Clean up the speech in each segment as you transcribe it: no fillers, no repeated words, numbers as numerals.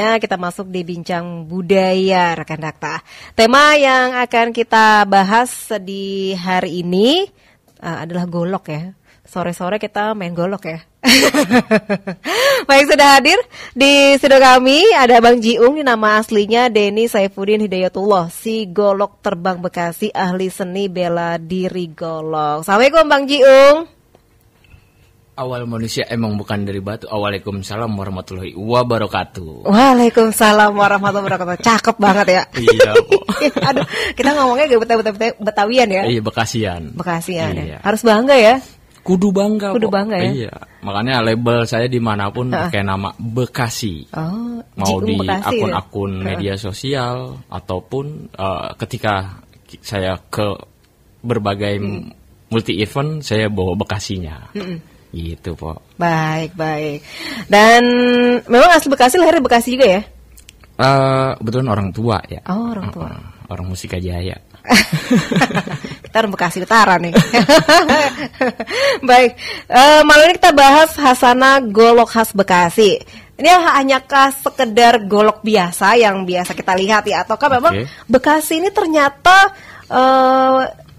Kita masuk di bincang budaya rekan Dakta. Tema yang akan kita bahas di hari ini adalah golok ya. Sore-sore kita main golok ya. Baik, sudah hadir di studio kami ada Bang Jiung, nama aslinya Denny Saifuddin Hidayatullah, si golok terbang Bekasi, ahli seni bela diri golok. Assalamualaikum Bang Jiung. Awal manusia emang bukan dari batu. Waalaikumsalam warahmatullahi wabarakatuh. Waalaikumsalam warahmatullahi wabarakatuh. Cakep banget ya. Iya kok. Aduh, kita ngomongnya gak Betawian ya. Iya, Bekasian. Bekasian iya. Ya. Harus bangga ya. Kudu bangga. Kudu bangga ya. Iya. Makanya label saya dimanapun pakai nama Bekasi. Oh, mau di Bekasi, akun-akun media sosial ataupun ketika saya ke berbagai multi event saya bawa Bekasinya. Gitu, Pok. Baik. Dan memang asli Bekasi, lahir di Bekasi juga ya? Kebetulan orang tua ya. Oh, orang tua. Orang Musika Jaya. Kita orang Bekasi Utara nih. Baik, malam ini kita bahas Hasanah golok khas Bekasi. Ini hanyakah sekedar golok biasa yang biasa kita lihat ya? Ataukah memang Bekasi ini ternyata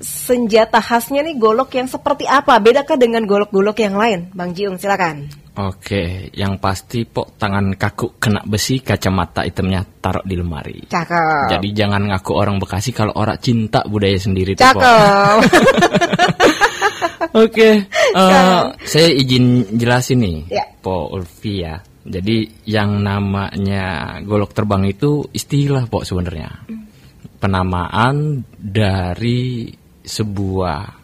senjata khasnya nih golok yang seperti apa? Bedakah dengan golok-golok yang lain? Bang Jiung, silakan. Oke, yang pasti Pok, tangan kaku kena besi, kacamata hitamnya taruh di lemari. Cakep. Jadi jangan ngaku orang Bekasi kalau orang cinta budaya sendiri. Cakep. Oke, saya izin jelasin nih, ya. Pok Ulfi ya. Jadi yang namanya golok terbang itu istilah Pok sebenarnya. Penamaan dari sebuah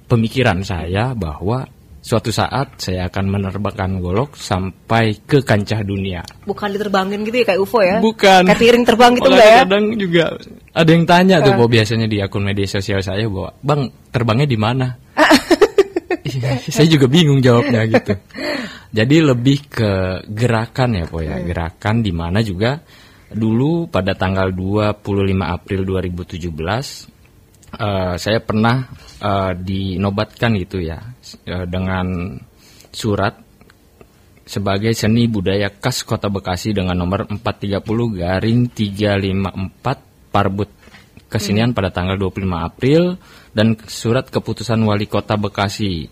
pemikiran saya bahwa suatu saat saya akan menerbangkan golok sampai ke kancah dunia. Bukan diterbangin gitu ya kayak UFO ya? Bukan. Kayak piring terbang gitu enggak ya? Kadang juga ada yang tanya tuh bahwa biasanya di akun media sosial saya bahwa, "Bang, terbangnya di mana?" Saya juga bingung jawabnya gitu. Jadi lebih ke gerakan ya, Po ya. Gerakan di mana juga dulu pada tanggal 25 April 2017 saya pernah dinobatkan gitu ya dengan surat sebagai seni budaya khas Kota Bekasi dengan nomor 430/354 Parbud Kesenian pada tanggal 25 April dan surat keputusan Wali Kota Bekasi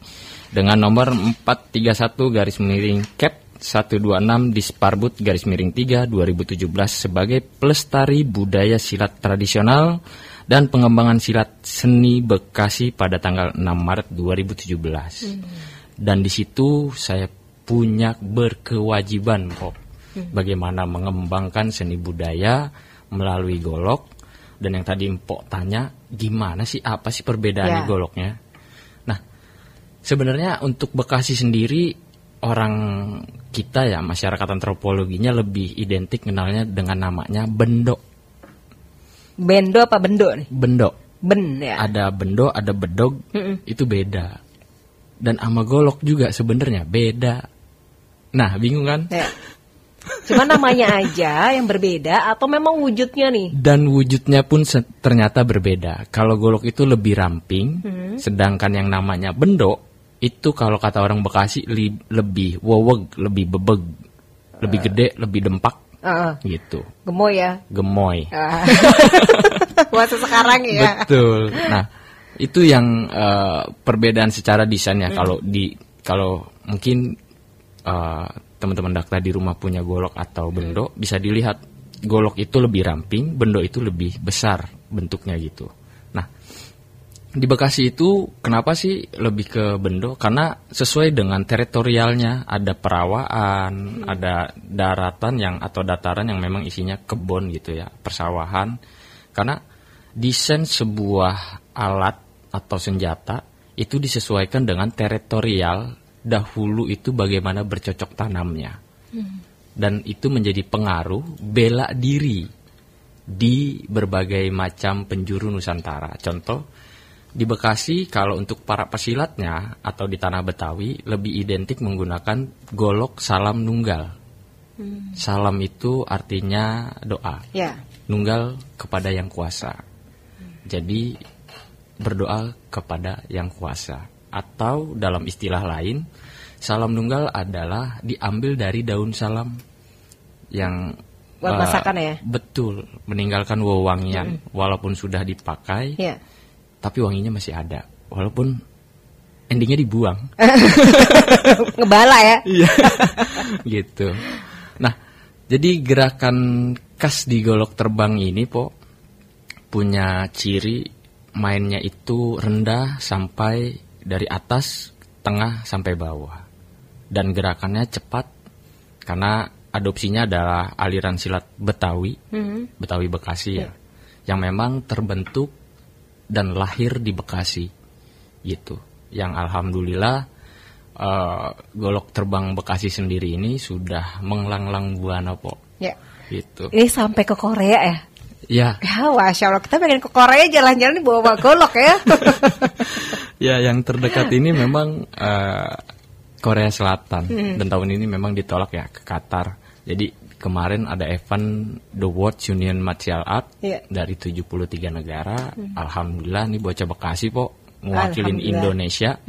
dengan nomor 431/Cap 126 Disparbud/3 2017 sebagai pelestari budaya silat tradisional dan pengembangan silat seni Bekasi pada tanggal 6 Maret 2017. Dan di situ saya punya berkewajiban Pok, bagaimana mengembangkan seni budaya melalui golok. Dan yang tadi Mpok tanya, gimana sih, apa sih perbedaannya goloknya? Nah, sebenarnya untuk Bekasi sendiri, orang kita ya, masyarakat antropologinya lebih identik kenalnya dengan namanya bendo. Bendo apa bendo nih? Bendo. Ya. Ada bendo, ada bedog, itu beda. Dan sama golok juga sebenarnya beda. Nah, bingung kan? Ya. Cuma namanya aja yang berbeda atau memang wujudnya nih? Dan wujudnya pun ternyata berbeda. Kalau golok itu lebih ramping, sedangkan yang namanya bendo itu kalau kata orang Bekasi lebih woweg, lebih bebeg, lebih gede, lebih dempak. Gitu. Gemoy ya? Gemoy. Bahasa sekarang ya. Betul. Nah, itu yang perbedaan secara desainnya. Kalau mungkin teman-teman Dakta di rumah punya golok atau bendo, bisa dilihat golok itu lebih ramping, bendo itu lebih besar bentuknya gitu. Nah, di Bekasi itu kenapa sih lebih ke bendo? Karena sesuai dengan teritorialnya, ada perawaan, ada daratan atau dataran yang memang isinya kebun gitu ya, persawahan. Karena desain sebuah alat atau senjata itu disesuaikan dengan teritorial dahulu itu bagaimana bercocok tanamnya. Dan itu menjadi pengaruh bela diri di berbagai macam penjuru Nusantara. Contoh, di Bekasi kalau untuk para pesilatnya atau di tanah Betawi lebih identik menggunakan golok salam nunggal. Salam itu artinya doa. Nunggal kepada yang kuasa. Jadi berdoa kepada yang kuasa. Atau dalam istilah lain, salam nunggal adalah diambil dari daun salam yang buat masakan ya. Betul, meninggalkan wewangian walaupun sudah dipakai, tapi wanginya masih ada walaupun endingnya dibuang. Ngebala ya. Iya. Gitu. Nah, jadi gerakan khas di golok terbang ini punya ciri mainnya itu rendah sampai dari atas, tengah sampai bawah. Dan gerakannya cepat karena adopsinya adalah aliran silat Betawi, Betawi Bekasi ya, yang memang terbentuk dan lahir di Bekasi, gitu. Yang alhamdulillah golok terbang Bekasi sendiri ini sudah menglanglang buana gitu. Ini sampai ke Korea ya? Ya, Masya Allah, kita pengen ke Korea jalan-jalan nih bawa golok ya. Ya, yang terdekat ini memang Korea Selatan, dan tahun ini memang ditolak ya ke Qatar. Jadi kemarin ada event The World Union Martial Art dari 73 negara. Alhamdulillah nih bocah Bekasi mewakilin Indonesia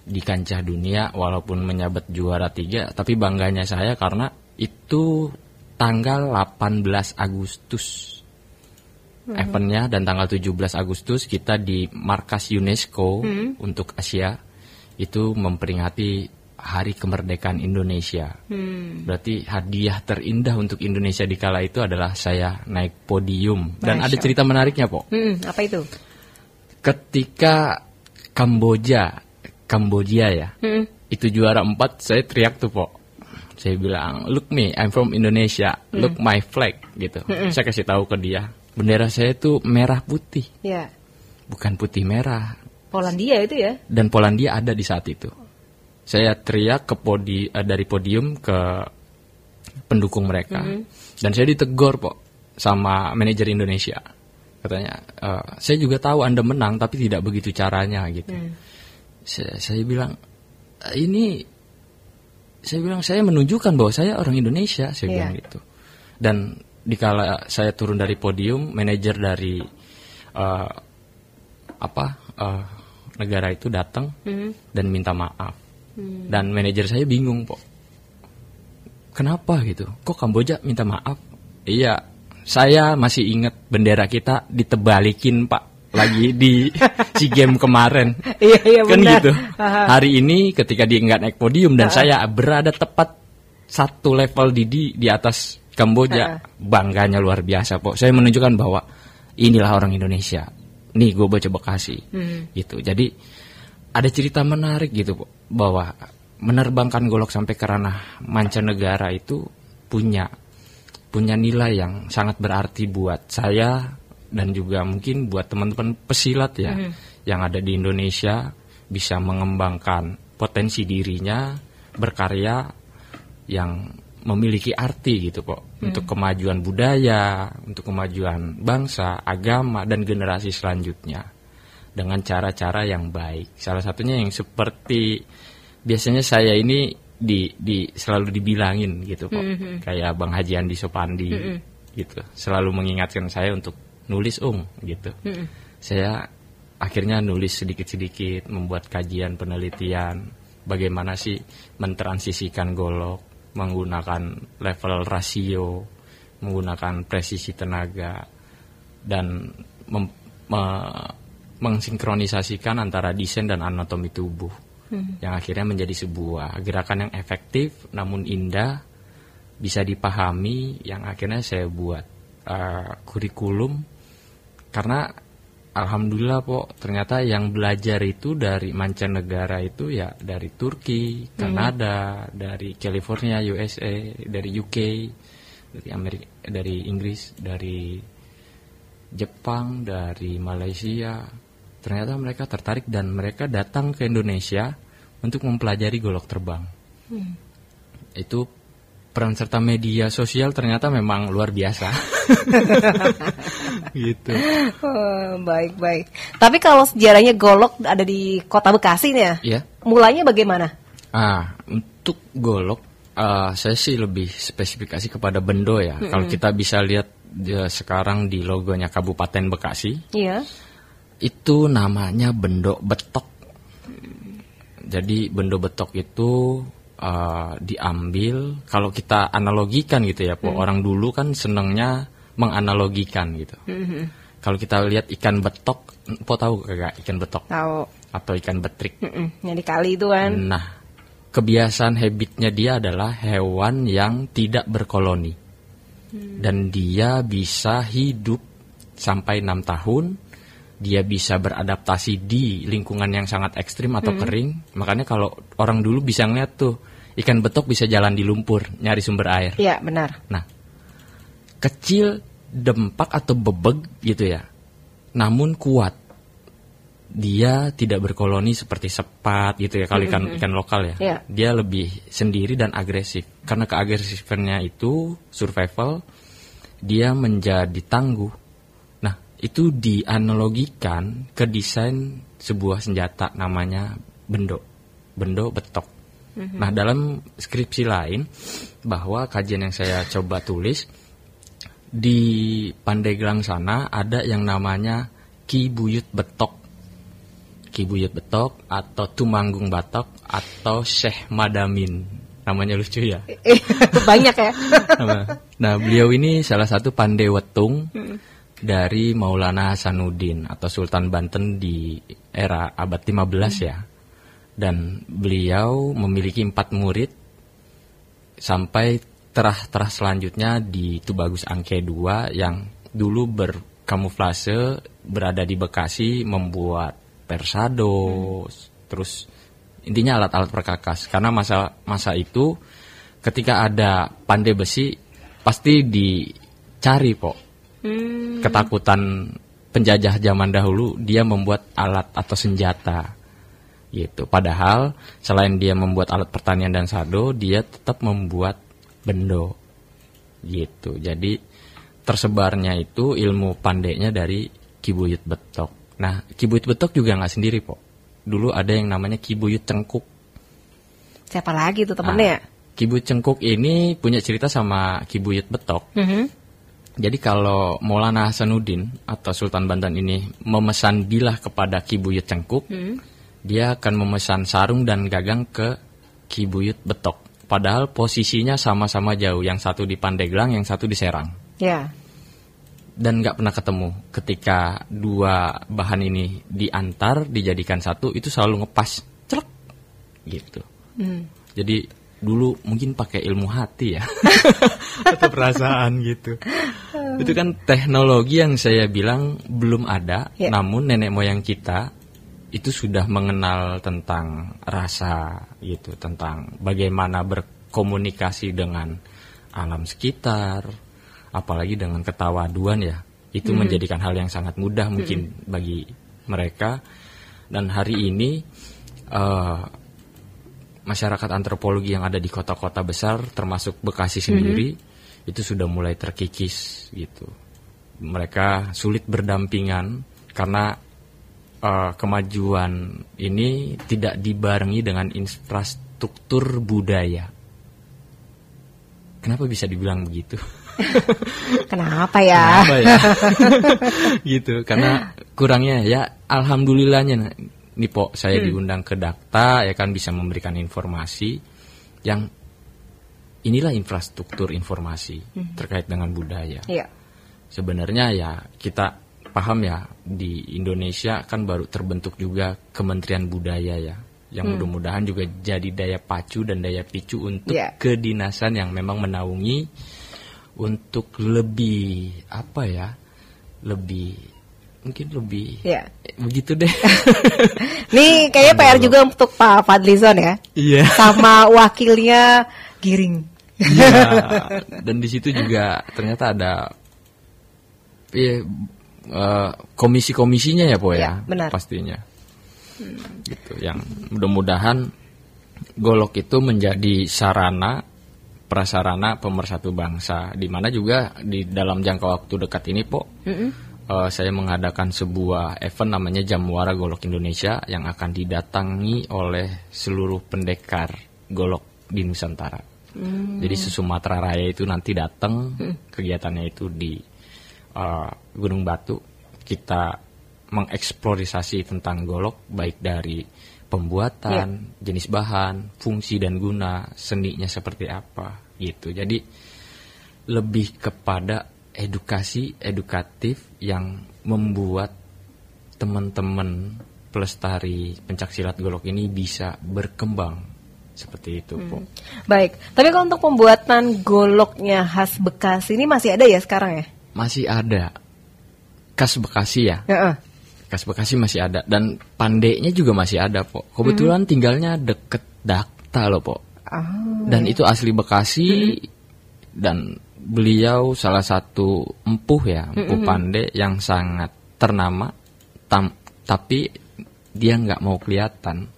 di kancah dunia walaupun menyabet juara 3. Tapi bangganya saya karena itu tanggal 18 Agustus eventnya, dan tanggal 17 Agustus kita di markas UNESCO untuk Asia itu memperingati Hari Kemerdekaan Indonesia. Berarti hadiah terindah untuk Indonesia di kala itu adalah saya naik podium. Dan ada cerita menariknya, Apa itu? Ketika Kamboja ya, itu juara 4, saya teriak tuh, Saya bilang, "Look me, I'm from Indonesia. Look my flag," gitu. Saya kasih tahu ke dia, bendera saya itu merah putih. Bukan putih merah. Polandia itu ya? Dan Polandia ada di saat itu. Saya teriak dari podium ke pendukung mereka. Dan saya ditegur sama manajer Indonesia. Katanya, saya juga tahu Anda menang, tapi tidak begitu caranya gitu. Saya bilang, saya menunjukkan bahwa saya orang Indonesia, saya bilang gitu. Dan dikala saya turun dari podium, manajer dari negara itu datang dan minta maaf. Dan manajer saya bingung, kenapa gitu? Kok Kamboja minta maaf? Iya, saya masih ingat bendera kita ditebalikin, Pak, lagi di SEA Games kemarin. Iya, kan benar. Gitu. Hari ini ketika dia nggak naik podium dan saya berada tepat satu level di atas Kamboja, bangganya luar biasa, Saya menunjukkan bahwa inilah orang Indonesia. Nih, gue bocah Bekasi, gitu. Jadi ada cerita menarik gitu, bahwa menerbangkan golok sampai ke ranah mancanegara itu punya nilai yang sangat berarti buat saya dan juga mungkin buat teman-teman pesilat ya yang ada di Indonesia, bisa mengembangkan potensi dirinya, berkarya yang memiliki arti gitu untuk kemajuan budaya, untuk kemajuan bangsa, agama dan generasi selanjutnya dengan cara-cara yang baik. Salah satunya yang seperti biasanya saya ini selalu dibilangin gitu kayak Bang Haji Andi Sopandi gitu, selalu mengingatkan saya untuk nulis gitu. Saya akhirnya nulis sedikit-sedikit, membuat kajian penelitian bagaimana sih mentransisikan golok menggunakan level rasio, menggunakan presisi tenaga, dan mensinkronisasikan antara desain dan anatomi tubuh, yang akhirnya menjadi sebuah gerakan yang efektif namun indah, bisa dipahami, yang akhirnya saya buat kurikulum. Karena alhamdulillah ternyata yang belajar itu dari mancanegara itu ya dari Turki, Kanada, dari California, USA, dari UK, dari Amerika, dari Inggris, dari Jepang, dari Malaysia. Ternyata mereka tertarik dan mereka datang ke Indonesia untuk mempelajari golok terbang. Itu peran serta media sosial ternyata memang luar biasa. Gitu. Baik. Tapi kalau sejarahnya golok ada di Kota Bekasi nih ya? Mulanya bagaimana? Untuk golok saya sih lebih spesifikasi kepada bendo ya. Kalau kita bisa lihat sekarang di logonya Kabupaten Bekasi. Iya. Itu namanya bendo betok. Jadi bendo betok itu diambil. Kalau kita analogikan gitu ya, Po, orang dulu kan senengnya menganalogikan gitu. Kalau kita lihat ikan betok, Po tahu gak ikan betok? Tahu. Atau ikan betrik. Yang di kali itu kan. Nah, kebiasaan habitnya dia adalah hewan yang tidak berkoloni. Dan dia bisa hidup sampai 6 tahun. Dia bisa beradaptasi di lingkungan yang sangat ekstrim atau kering. Makanya kalau orang dulu bisa ngeliat tuh, ikan betok bisa jalan di lumpur, nyari sumber air. Iya, benar. Nah, kecil, dempak atau bebeg gitu ya. Namun kuat. Dia tidak berkoloni seperti sepat gitu ya, kalau ikan lokal ya. Yeah. Dia lebih sendiri dan agresif. Karena keagresifannya itu survival, dia menjadi tangguh. Nah, itu dianalogikan ke desain sebuah senjata namanya bendo betok. Nah, dalam skripsi lain, bahwa kajian yang saya coba tulis, di Pandeglang sana ada yang namanya Ki Buyut Betok. Ki Buyut Betok atau Tumanggung Batok atau Syekh Madamin. Namanya lucu ya. Banyak ya. Nah, beliau ini salah satu pandai wetung dari Maulana Hasanuddin atau Sultan Banten di era abad 15 ya. Dan beliau memiliki 4 murid sampai terah terah selanjutnya di Tubagus Angke II yang dulu berkamuflase berada di Bekasi membuat persado, terus intinya alat-alat perkakas. Karena masa itu ketika ada pandai besi pasti dicari, Po. Ketakutan penjajah zaman dahulu, dia membuat alat atau senjata gitu. Padahal selain dia membuat alat pertanian dan sado, dia tetap membuat bendo gitu. Jadi tersebarnya itu ilmu pandainya dari Ki Buyut Betok. Nah, Ki Buyut Betok juga nggak sendiri, Po. Dulu ada yang namanya Ki Buyut Cengkuk. Siapa lagi tuh temennya? Ki Buyut Cengkuk ini punya cerita sama Ki Buyut Betok. Jadi kalau Maulana Hasanuddin atau Sultan Banten ini memesan bilah kepada Ki Buyut Cengkuk, dia akan memesan sarung dan gagang ke Ki Buyut Betok. Padahal posisinya sama-sama jauh, yang satu di Pandeglang, yang satu di Serang. Ya. Dan nggak pernah ketemu. Ketika dua bahan ini diantar, dijadikan satu, itu selalu ngepas, celek, gitu. Jadi dulu mungkin pakai ilmu hati ya, atau perasaan gitu. Itu kan teknologi yang saya bilang belum ada, namun nenek moyang kita itu sudah mengenal tentang rasa gitu, tentang bagaimana berkomunikasi dengan alam sekitar, apalagi dengan ketawaduan ya. Itu menjadikan hal yang sangat mudah mungkin bagi mereka. Dan hari ini masyarakat antropologi yang ada di kota-kota besar, termasuk Bekasi sendiri, itu sudah mulai terkikis gitu. Mereka sulit berdampingan karena kemajuan ini tidak dibarengi dengan infrastruktur budaya. Kenapa bisa dibilang begitu? Kenapa ya? Kenapa ya? Gitu, karena kurangnya ya, alhamdulillahnya nih, Po, saya diundang ke Dakta ya kan, bisa memberikan informasi yang inilah infrastruktur informasi terkait dengan budaya. Iya. Sebenarnya ya kita paham ya, di Indonesia kan baru terbentuk juga Kementerian Budaya ya, yang mudah-mudahan juga jadi daya pacu dan daya picu untuk kedinasan yang memang menaungi untuk lebih apa ya, mungkin lebih begitu deh. Nih kayaknya PR juga untuk Pak Fadlizon ya. Iya. Sama wakilnya Giring. Iya. Dan di situ juga ternyata ada komisi-komisinya ya, Po ya. Benar. Pastinya. Gitu, yang mudah-mudahan Golok itu menjadi prasarana pemersatu bangsa, di mana juga di dalam jangka waktu dekat ini, Po. Saya mengadakan sebuah event namanya Jamuara Golok Indonesia yang akan didatangi oleh seluruh pendekar golok di Nusantara. Jadi se-Sumatera Raya itu nanti datang, kegiatannya itu di Gunung Batu. Kita mengeksplorasi tentang golok, baik dari pembuatan, jenis bahan, fungsi dan guna, seninya seperti apa gitu. Jadi lebih kepada edukatif yang membuat teman-teman pelestari pencaksilat golok ini bisa berkembang seperti itu, Po. Baik, tapi kalau untuk pembuatan goloknya khas Bekasi ini masih ada ya sekarang ya? Masih ada. Khas Bekasi ya? Khas Bekasi masih ada. Dan pandainya juga masih ada, Po. Kebetulan tinggalnya deket Dakta loh, Po. Dan itu asli Bekasi. Dan beliau salah satu empuh pandai yang sangat ternama. Tapi dia nggak mau kelihatan.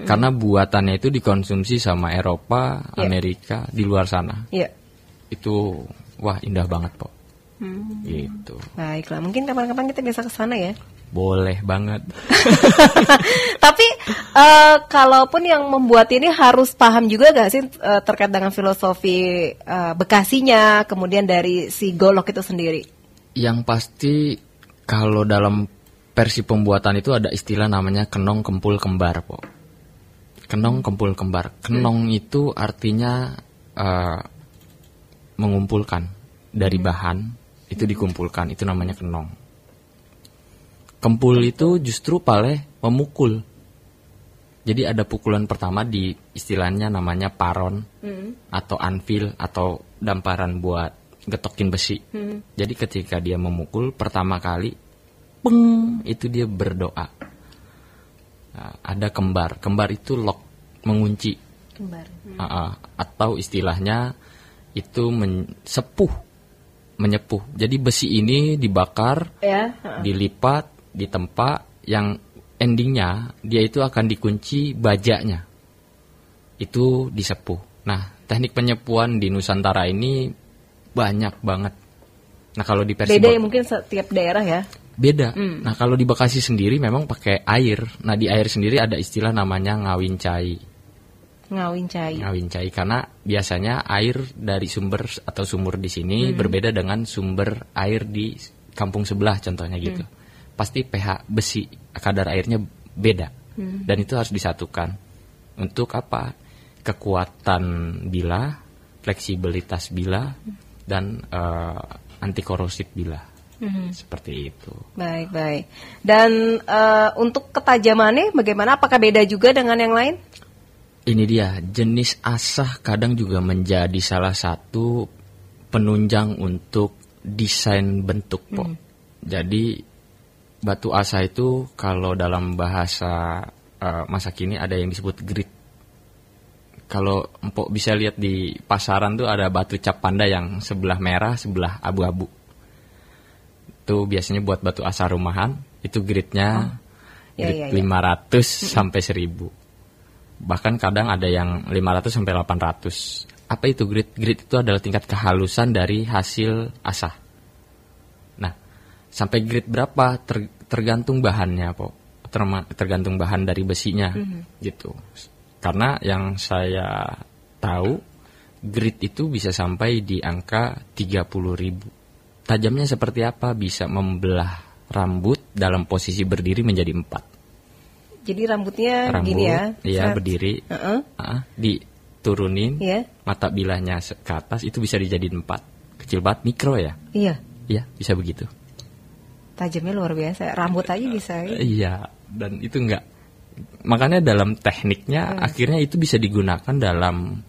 Karena buatannya itu dikonsumsi sama Eropa, Amerika, di luar sana. Itu wah indah banget, Po. Gitu. Baiklah, mungkin kapan-kapan kita bisa ke sana ya. Boleh banget. Tapi kalaupun yang membuat ini harus paham juga gak sih terkait dengan filosofi Bekasinya, kemudian dari si golok itu sendiri? Yang pasti kalau dalam versi pembuatan itu ada istilah namanya kenong kempul kembar, Po. Kenong kempul kembar. Kenong itu artinya mengumpulkan dari bahan, itu dikumpulkan, itu namanya kenong. Kempul itu justru memukul. Jadi ada pukulan pertama di istilahnya namanya paron atau anvil atau damparan buat getokin besi. Jadi ketika dia memukul pertama kali, peng, itu dia berdoa. Nah, ada kembar. Kembar itu lock, mengunci. Kembar. Atau istilahnya itu menyepuh. Jadi besi ini dibakar, dilipat, ditempa, yang endingnya dia itu akan dikunci bajanya. Itu disepuh. Nah, teknik penyepuhan di Nusantara ini banyak banget. Nah, kalau di versi beda ya mungkin setiap daerah ya. Beda. Nah, kalau di Bekasi sendiri memang pakai air. Nah, di air sendiri ada istilah namanya ngawincai. Ngawincai karena biasanya air dari sumber atau sumur di sini berbeda dengan sumber air di kampung sebelah contohnya gitu. Pasti pH besi, kadar airnya beda. Dan itu harus disatukan. Untuk apa? Kekuatan bilah, fleksibilitas bilah, dan anti korosif bilah. Seperti itu. Baik. Dan untuk ketajamannya bagaimana? Apakah beda juga dengan yang lain? Ini dia, jenis asah kadang juga menjadi salah satu penunjang untuk desain bentuk, Po. Jadi batu asah itu kalau dalam bahasa masa kini ada yang disebut grit. Kalau Empok bisa lihat di pasaran tuh ada batu cap panda yang sebelah merah, sebelah abu-abu. Itu biasanya buat batu asah rumahan, itu gritnya grit 500 sampai 1000. Bahkan kadang ada yang 500 sampai 800. Apa itu grit? Grit itu adalah tingkat kehalusan dari hasil asah. Nah, sampai grit berapa tergantung bahannya, Po. Tergantung bahan dari besinya, gitu. Karena yang saya tahu, grit itu bisa sampai di angka 30.000. Tajamnya seperti apa? Bisa membelah rambut dalam posisi berdiri menjadi 4. Jadi rambutnya gini ya? Iya, berdiri. Diturunin, mata bilahnya ke atas, itu bisa dijadiin 4. Kecil banget, mikro ya? Iya, bisa begitu. Tajamnya luar biasa, rambut aja bisa. Iya, dan itu enggak. Makanya dalam tekniknya akhirnya itu bisa digunakan dalam,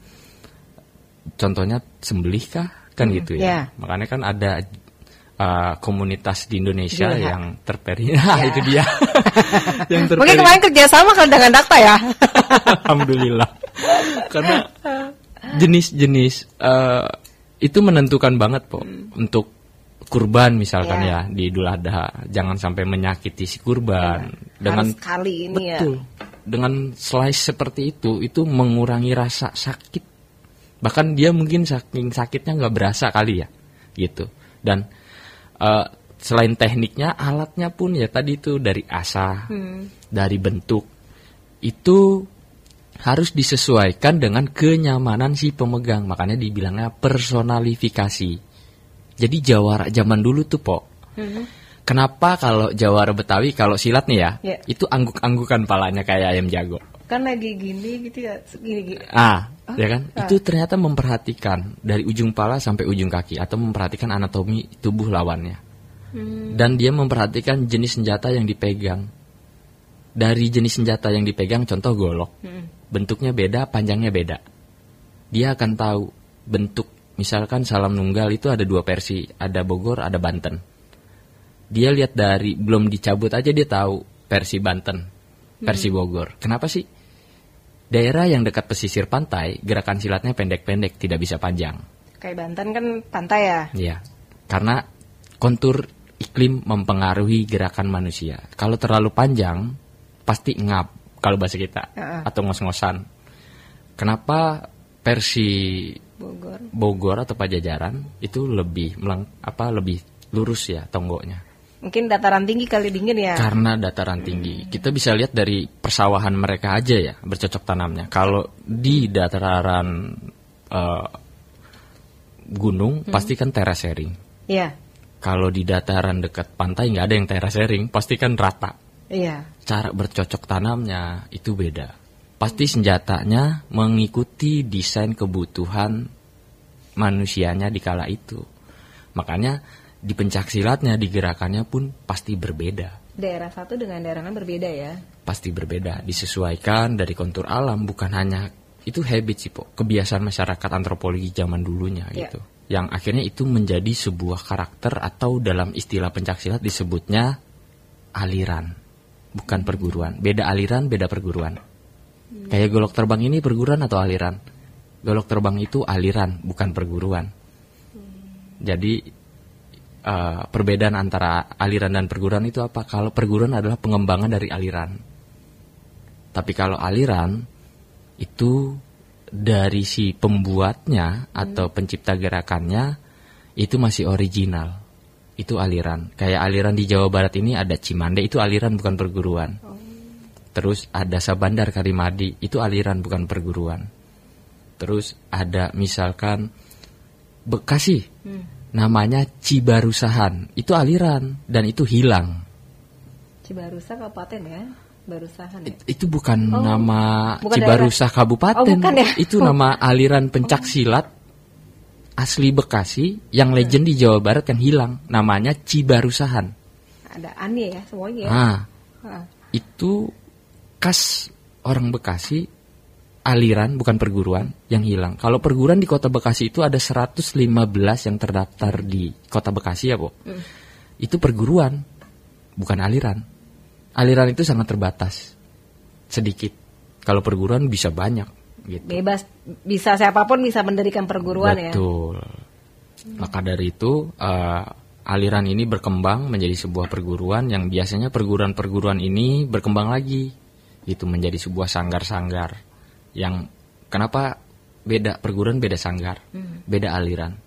contohnya sembelih kah? Kan gitu ya. Makanya kan ada komunitas di Indonesia yang terperi. Itu dia. Yang terperi. Mungkin kemarin kerjasama kalau dengan Dakta ya. Alhamdulillah. Karena jenis-jenis itu menentukan banget, Po. Untuk kurban misalkan ya di Idul Adha, jangan sampai menyakiti si kurban dengan kali ini betul. Dengan slice seperti itu mengurangi rasa sakit. Bahkan dia mungkin saking sakitnya nggak berasa kali ya, gitu. Dan selain tekniknya, alatnya pun ya tadi itu dari asah, dari bentuk itu harus disesuaikan dengan kenyamanan si pemegang. Makanya dibilangnya personalifikasi. Jadi jawara zaman dulu tuh, Po. Kenapa kalau Jawara Betawi kalau silat nih ya, Ya. itu angguk-anggukan palanya kayak ayam jago. Kan lagi gini gitu ya, gini. Ya kan? Itu ternyata memperhatikan dari ujung pala sampai ujung kaki atau memperhatikan anatomi tubuh lawannya. Dan dia memperhatikan jenis senjata yang dipegang. Dari jenis senjata yang dipegang, contoh golok, bentuknya beda, panjangnya beda. Dia akan tahu bentuk, misalkan salam nunggal itu ada 2 versi, ada Bogor, ada Banten. Dia lihat dari belum dicabut aja dia tahu versi Banten, versi Bogor. Kenapa sih? Daerah yang dekat pesisir pantai, gerakan silatnya pendek-pendek, tidak bisa panjang. Kayak Banten kan pantai ya. Iya, karena kontur iklim mempengaruhi gerakan manusia. Kalau terlalu panjang, pasti ngap kalau bahasa kita, atau ngos-ngosan. Kenapa versi Bogor atau Pajajaran itu lebih lebih lurus ya tonggonya? Mungkin dataran tinggi kali dingin ya. Karena dataran tinggi. Kita bisa lihat dari persawahan mereka aja ya, bercocok tanamnya. Kalau di dataran gunung pasti kan terasering. Iya. Kalau di dataran dekat pantai nggak ada yang terasering, pasti kan rata. Iya. Cara bercocok tanamnya itu beda. Pasti senjatanya mengikuti desain kebutuhan manusianya di kala itu. Makanya di pencaksilatnya, di gerakannya pun pasti berbeda. Daerah satu dengan daerah lain berbeda ya? Pasti berbeda, disesuaikan dari kontur alam, bukan hanya itu habit sih, Po. Kebiasaan masyarakat antropologi zaman dulunya gitu. Yang akhirnya itu menjadi sebuah karakter atau dalam istilah pencaksilat disebutnya aliran, bukan perguruan. Beda aliran, beda perguruan. Kayak golok terbang ini perguruan atau aliran? Golok terbang itu aliran, bukan perguruan. Jadi perbedaan antara aliran dan perguruan itu apa? Kalau perguruan adalah pengembangan dari aliran. Tapi kalau aliran itu dari si pembuatnya atau pencipta gerakannya itu masih original. Itu aliran. Kayak aliran di Jawa Barat ini ada Cimande, itu aliran bukan perguruan. Terus ada Sabandar Karimadi, itu aliran bukan perguruan. Terus ada misalkan Bekasi, namanya Cibarusahan, itu aliran dan itu hilang. Cibarusa kabupaten ya, Barusahan ya? Itu bukan nama bukan Cibarusah daerah. Kabupaten, Bukan ya? Itu nama aliran pencaksilat asli Bekasi yang legend di Jawa Barat yang hilang, namanya Cibarusahan. Ada Ane ya semuanya ya? Itu khas orang Bekasi, aliran bukan perguruan yang hilang. Kalau perguruan di kota Bekasi itu ada 115 yang terdaftar di kota Bekasi ya, Bu. Itu perguruan, bukan aliran. Aliran itu sangat terbatas, sedikit. Kalau perguruan bisa banyak gitu. Bebas, bisa siapapun bisa mendirikan perguruan. Betul. Maka dari itu aliran ini berkembang menjadi sebuah perguruan yang biasanya perguruan-perguruan ini berkembang lagi. Itu menjadi sebuah sanggar-sanggar. Yang kenapa beda perguruan, beda sanggar, beda aliran.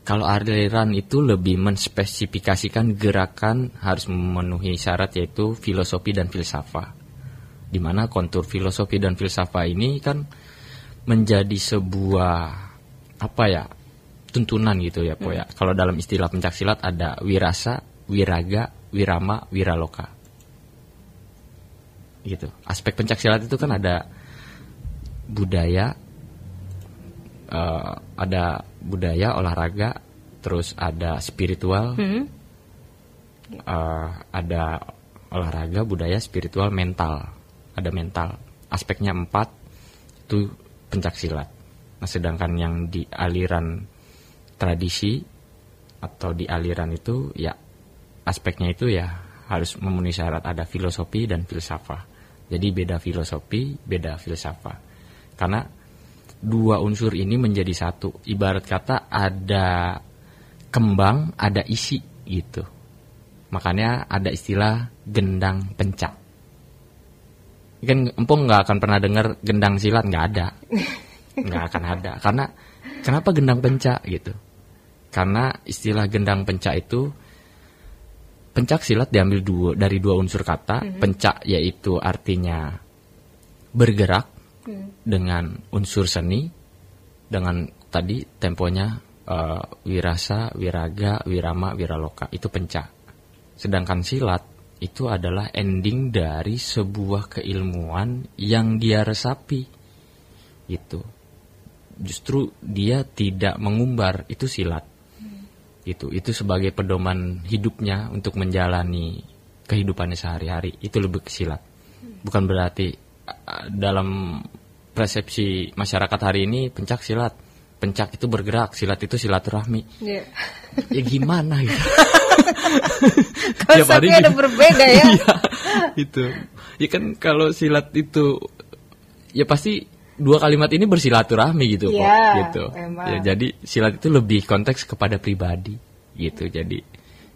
Kalau aliran itu lebih menspesifikasikan gerakan harus memenuhi syarat yaitu filosofi dan filsafah. Di mana kontur filosofi dan filsafah ini kan menjadi sebuah tuntunan gitu ya, Po ya. Kalau dalam istilah pencaksilat ada wirasa, wiraga, wirama, wiraloka. Gitu. Aspek pencaksilat itu kan ada budaya, olahraga, terus ada spiritual, ada olahraga, budaya, spiritual, mental, ada mental. Aspeknya 4 itu pencaksilat. Nah, sedangkan yang di aliran tradisi atau di aliran itu ya aspeknya itu ya harus memenuhi syarat, ada filosofi dan filsafah. Jadi beda filosofi, beda filsafah. Karena dua unsur ini menjadi satu. Ibarat kata ada kembang, ada isi gitu. Makanya ada istilah gendang pencak. Kan empung nggak akan pernah dengar gendang silat, nggak ada. Nggak akan ada. Karena kenapa gendang pencak gitu? Karena istilah gendang pencak itu, pencak silat diambil dari dua unsur kata. Pencak yaitu artinya bergerak dengan unsur seni, dengan tadi temponya wirasa, wiraga, wirama, wiraloka. Itu pencak. Sedangkan silat itu adalah ending dari sebuah keilmuan yang dia resapi. Gitu. Justru dia tidak mengumbar, itu silat. Itu sebagai pedoman hidupnya untuk menjalani kehidupannya sehari-hari. Itu lebih ke silat. Bukan berarti dalam persepsi masyarakat hari ini pencak silat. Pencak itu bergerak, silat itu silaturahmi. Yeah. Ya gimana gitu. Konsepnya ada berbeda ya. Iya, itu. Ya kan kalau silat itu ya pasti dua kalimat ini bersilaturahmi gitu kok, gitu. Ya, jadi silat itu lebih konteks kepada pribadi gitu. Jadi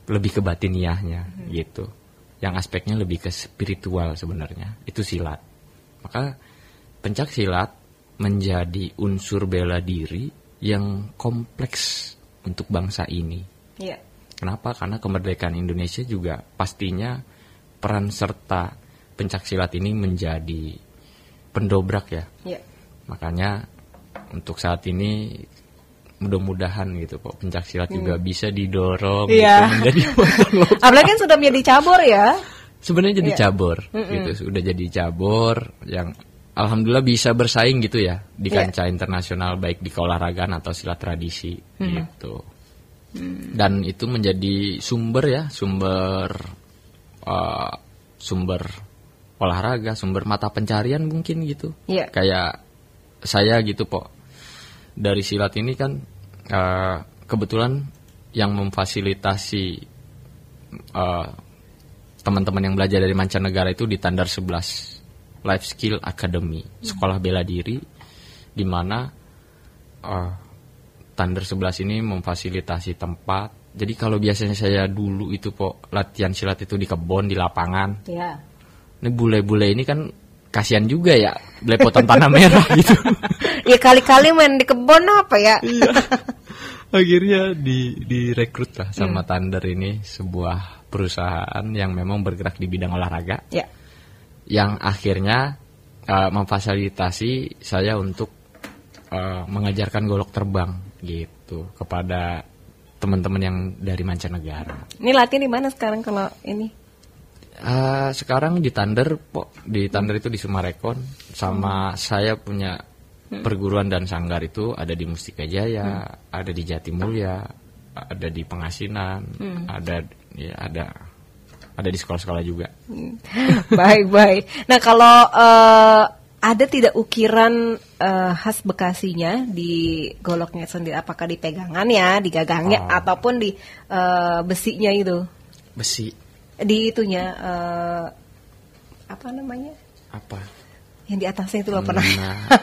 lebih ke batiniahnya gitu. Yang aspeknya lebih ke spiritual sebenarnya. Itu silat. Maka pencak silat menjadi unsur bela diri yang kompleks untuk bangsa ini. Yeah. Kenapa? Karena kemerdekaan Indonesia juga pastinya peran serta pencak silat ini menjadi pendobrak ya. Yeah. Makanya untuk saat ini mudah-mudahan gitu kok pencak silat juga bisa didorong gitu, menjadi apalagi kan sudah menjadi cabur ya. Sebenarnya jadi cabur gitu, sudah jadi cabur yang alhamdulillah bisa bersaing gitu ya di kancah internasional baik di keolahragaan atau silat tradisi gitu. Dan itu menjadi sumber olahraga, sumber mata pencarian mungkin gitu. Kayak saya gitu po, dari silat ini kan kebetulan yang memfasilitasi teman-teman yang belajar dari mancanegara itu di Tandar 11 Life Skill Academy, sekolah bela diri, di mana Tandar 11 ini memfasilitasi tempat. Jadi kalau biasanya saya dulu itu po latihan silat itu di kebun, di lapangan. Ini bule-bule ini kan kasihan juga ya, belepotan tanah merah gitu. Ya kali-kali main di kebun apa ya. Iya. Akhirnya direkrut lah sama Tandar ini, sebuah perusahaan yang memang bergerak di bidang olahraga. Yang akhirnya memfasilitasi saya untuk mengajarkan golok terbang gitu kepada teman-teman yang dari mancanegara. Ini latihan di mana sekarang kalau ini? Sekarang di Tandar, di Tandar itu di Sumarekon, sama saya punya perguruan dan sanggar itu ada di Mustika Jaya, ada di Jatimulya, ada di Pengasinan, ada di sekolah-sekolah juga. Baik. Nah kalau ada tidak ukiran khas Bekasinya di goloknya sendiri? Apakah di pegangannya, di gagangnya, ataupun di besinya itu? Besi. Di itunya apa namanya? Apa? Yang di atasnya itu loh pernah.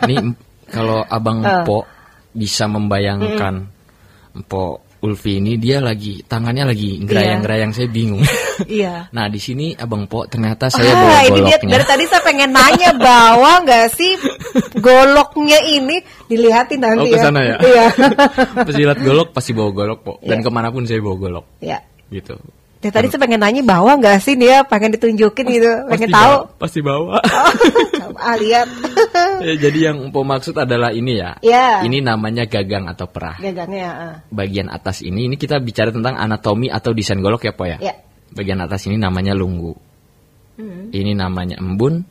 Ini kalau Abang Po bisa membayangkan Po Ulfi ini, dia lagi tangannya lagi gerayang-gerayang, saya bingung. Iya. Nah di sini Abang Po ternyata saya bawa ini goloknya. Dia, dari tadi saya pengen nanya bawa nggak sih goloknya ini, dilihatin nanti ya. Kesana ya. Iya. Pesilat golok pasti bawa golok Po, dan kemanapun saya bawa golok. Iya. Gitu. Dari tadi saya pengen nanya bawa nggak sih, dia pengen ditunjukin gitu, pengen tahu. Pasti bawa. Lihat. Ya, jadi yang Po maksud adalah ini ya. Ini namanya gagang atau perah. Gagangnya. Bagian atas ini kita bicara tentang anatomi atau desain golok ya Po ya. Bagian atas ini namanya lunggu. Ini namanya embun.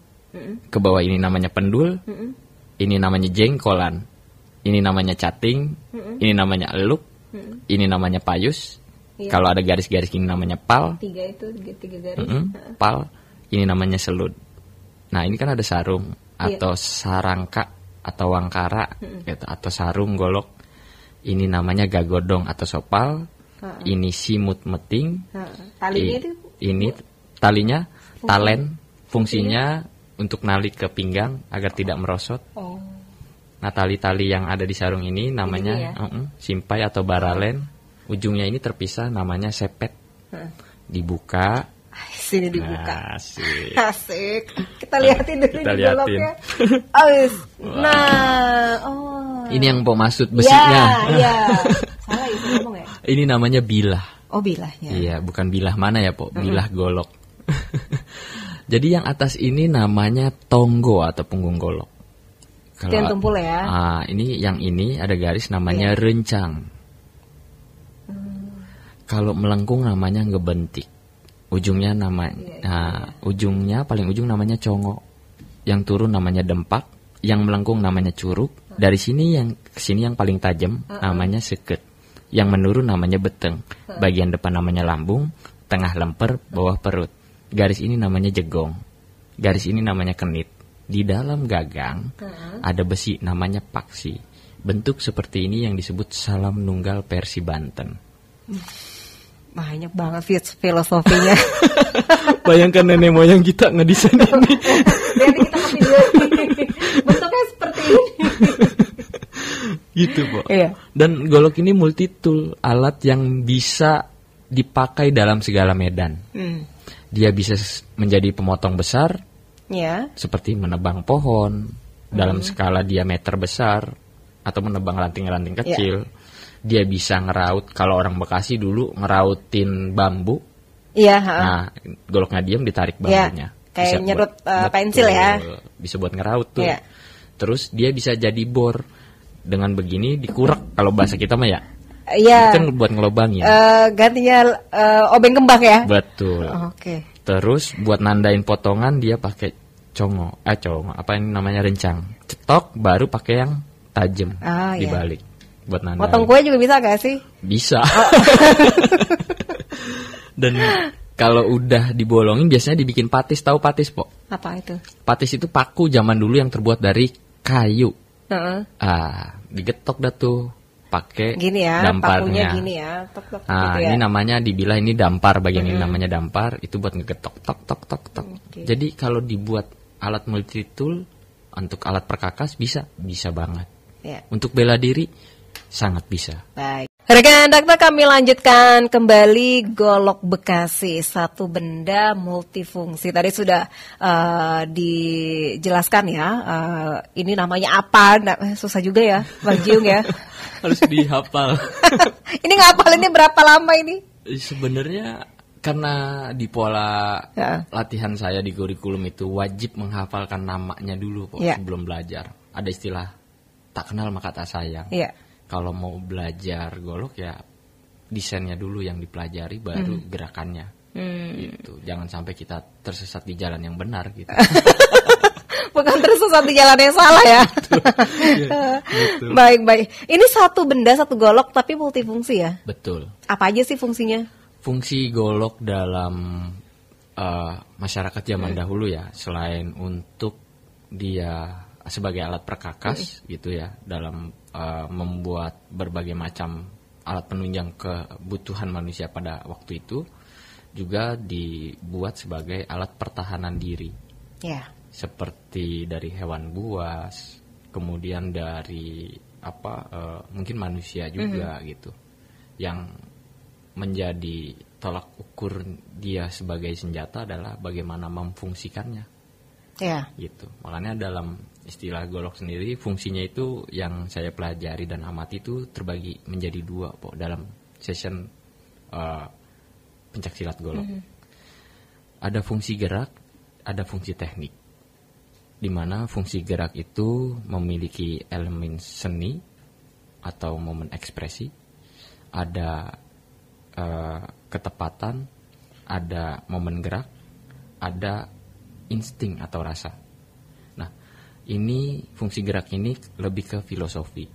Ke bawah ini namanya pendul. Ini namanya jengkolan. Ini namanya cating. Ini namanya eluk. Ini namanya payus. Kalau ada garis-garis ini namanya pal. Tiga garis. Pal. Ini namanya selud. Nah ini kan ada sarung atau sarangka atau wangkara gitu, atau sarung golok. Ini namanya gagodong atau sopal. Ini simut meting. Talinya itu? Ini talinya talen. Fungsinya untuk nali ke pinggang agar tidak merosot. Nah tali-tali yang ada di sarung ini namanya simpai atau baralen. Ujungnya ini terpisah, namanya sepet. Dibuka. Sini dibuka. Asik. Kita liatin dulu di goloknya. Ini yang Po maksud besinya. Iya. Salah itu ngomong ya. Ini namanya bilah. Oh bilahnya. Iya, bukan bilah mana ya Po? Bilah golok. Jadi yang atas ini namanya tonggo atau punggung golok. Yang tumpul ya. Ini yang ini ada garis namanya rencang. Kalau melengkung namanya ngebentik. ujungnya ujungnya paling ujung namanya congo, yang turun namanya dempak, yang melengkung namanya curug, dari sini yang ke sini yang paling tajam namanya seket, yang menurun namanya beteng, bagian depan namanya lambung, tengah lemper, bawah perut. Garis ini namanya jegong, garis ini namanya kenit. Di dalam gagang ada besi namanya paksi. Bentuk seperti ini yang disebut salam nunggal Persi Banten. Banyak banget filosofinya. Bayangkan nenek moyang kita ngedesain ini. Jadi kita kasih dulu. Bentuknya seperti ini. Gitu, Po. Iya. Dan golok ini multitool, alat yang bisa dipakai dalam segala medan. Dia bisa menjadi pemotong besar, ya, seperti menebang pohon dalam skala diameter besar atau menebang ranting-ranting kecil. Dia bisa ngeraut, kalau orang Bekasi dulu ngerautin bambu. Iya. Nah, goloknya diem ditarik bambunya. Kayak bisa nyerut buat, pensil ya. Bisa buat ngeraut tuh. Iya. Terus dia bisa jadi bor. Dengan begini dikurek, kalau bahasa kita mah ya. Iya. Itu kan buat ngelobangin. Gantinya obeng kembang ya. Betul. Oke. Terus buat nandain potongan dia pakai congo, apa ini namanya rencang. Cetok baru pakai yang tajam dibalik buat nandain. Potong kue juga bisa gak sih? Bisa. Dan kalau udah dibolongin biasanya dibikin patis, tahu patis, Po? Apa itu? Patis itu paku zaman dulu yang terbuat dari kayu. Digetok dah tuh pakai gini ya, damparnya. pakunya gini ya, tok gitu ya. Ini namanya dibilah ini dampar, bagian ini namanya dampar, itu buat ngegetok tok. Okay. Jadi kalau dibuat alat multitool untuk alat perkakas bisa banget. Yeah. Untuk bela diri sangat bisa. Baik. Rekan Dakta, kami lanjutkan kembali golok Bekasi, satu benda multifungsi. Tadi sudah dijelaskan ya, ini namanya apa, susah juga ya Bang Jiung ya. Harus dihafal. Ini ngapalinnya berapa lama ini? Sebenarnya karena di pola latihan saya di kurikulum itu wajib menghafalkan namanya dulu sebelum belajar. Ada istilah tak kenal maka tak sayang. Kalau mau belajar golok ya desainnya dulu yang dipelajari, baru gerakannya. Gitu. Jangan sampai kita tersesat di jalan yang benar gitu. Bukan tersesat di jalan yang salah ya. Betul. Baik. Ini satu benda, satu golok tapi multifungsi ya? Betul. Apa aja sih fungsinya? Fungsi golok dalam masyarakat zaman dahulu ya, selain untuk dia sebagai alat perkakas gitu ya, dalam membuat berbagai macam alat penunjang kebutuhan manusia pada waktu itu, juga dibuat sebagai alat pertahanan diri. Seperti dari hewan buas, kemudian dari mungkin manusia juga gitu, yang menjadi tolak ukur dia sebagai senjata adalah bagaimana memfungsikannya. Gitu. Makanya dalam istilah golok sendiri, fungsinya itu yang saya pelajari dan amati itu terbagi menjadi dua, Po, dalam session pencaksilat golok. Ada fungsi gerak, ada fungsi teknik. Di mana fungsi gerak itu memiliki elemen seni atau momen ekspresi, ada ketepatan, ada momen gerak, ada insting atau rasa. Nah, ini fungsi gerak ini lebih ke filosofi,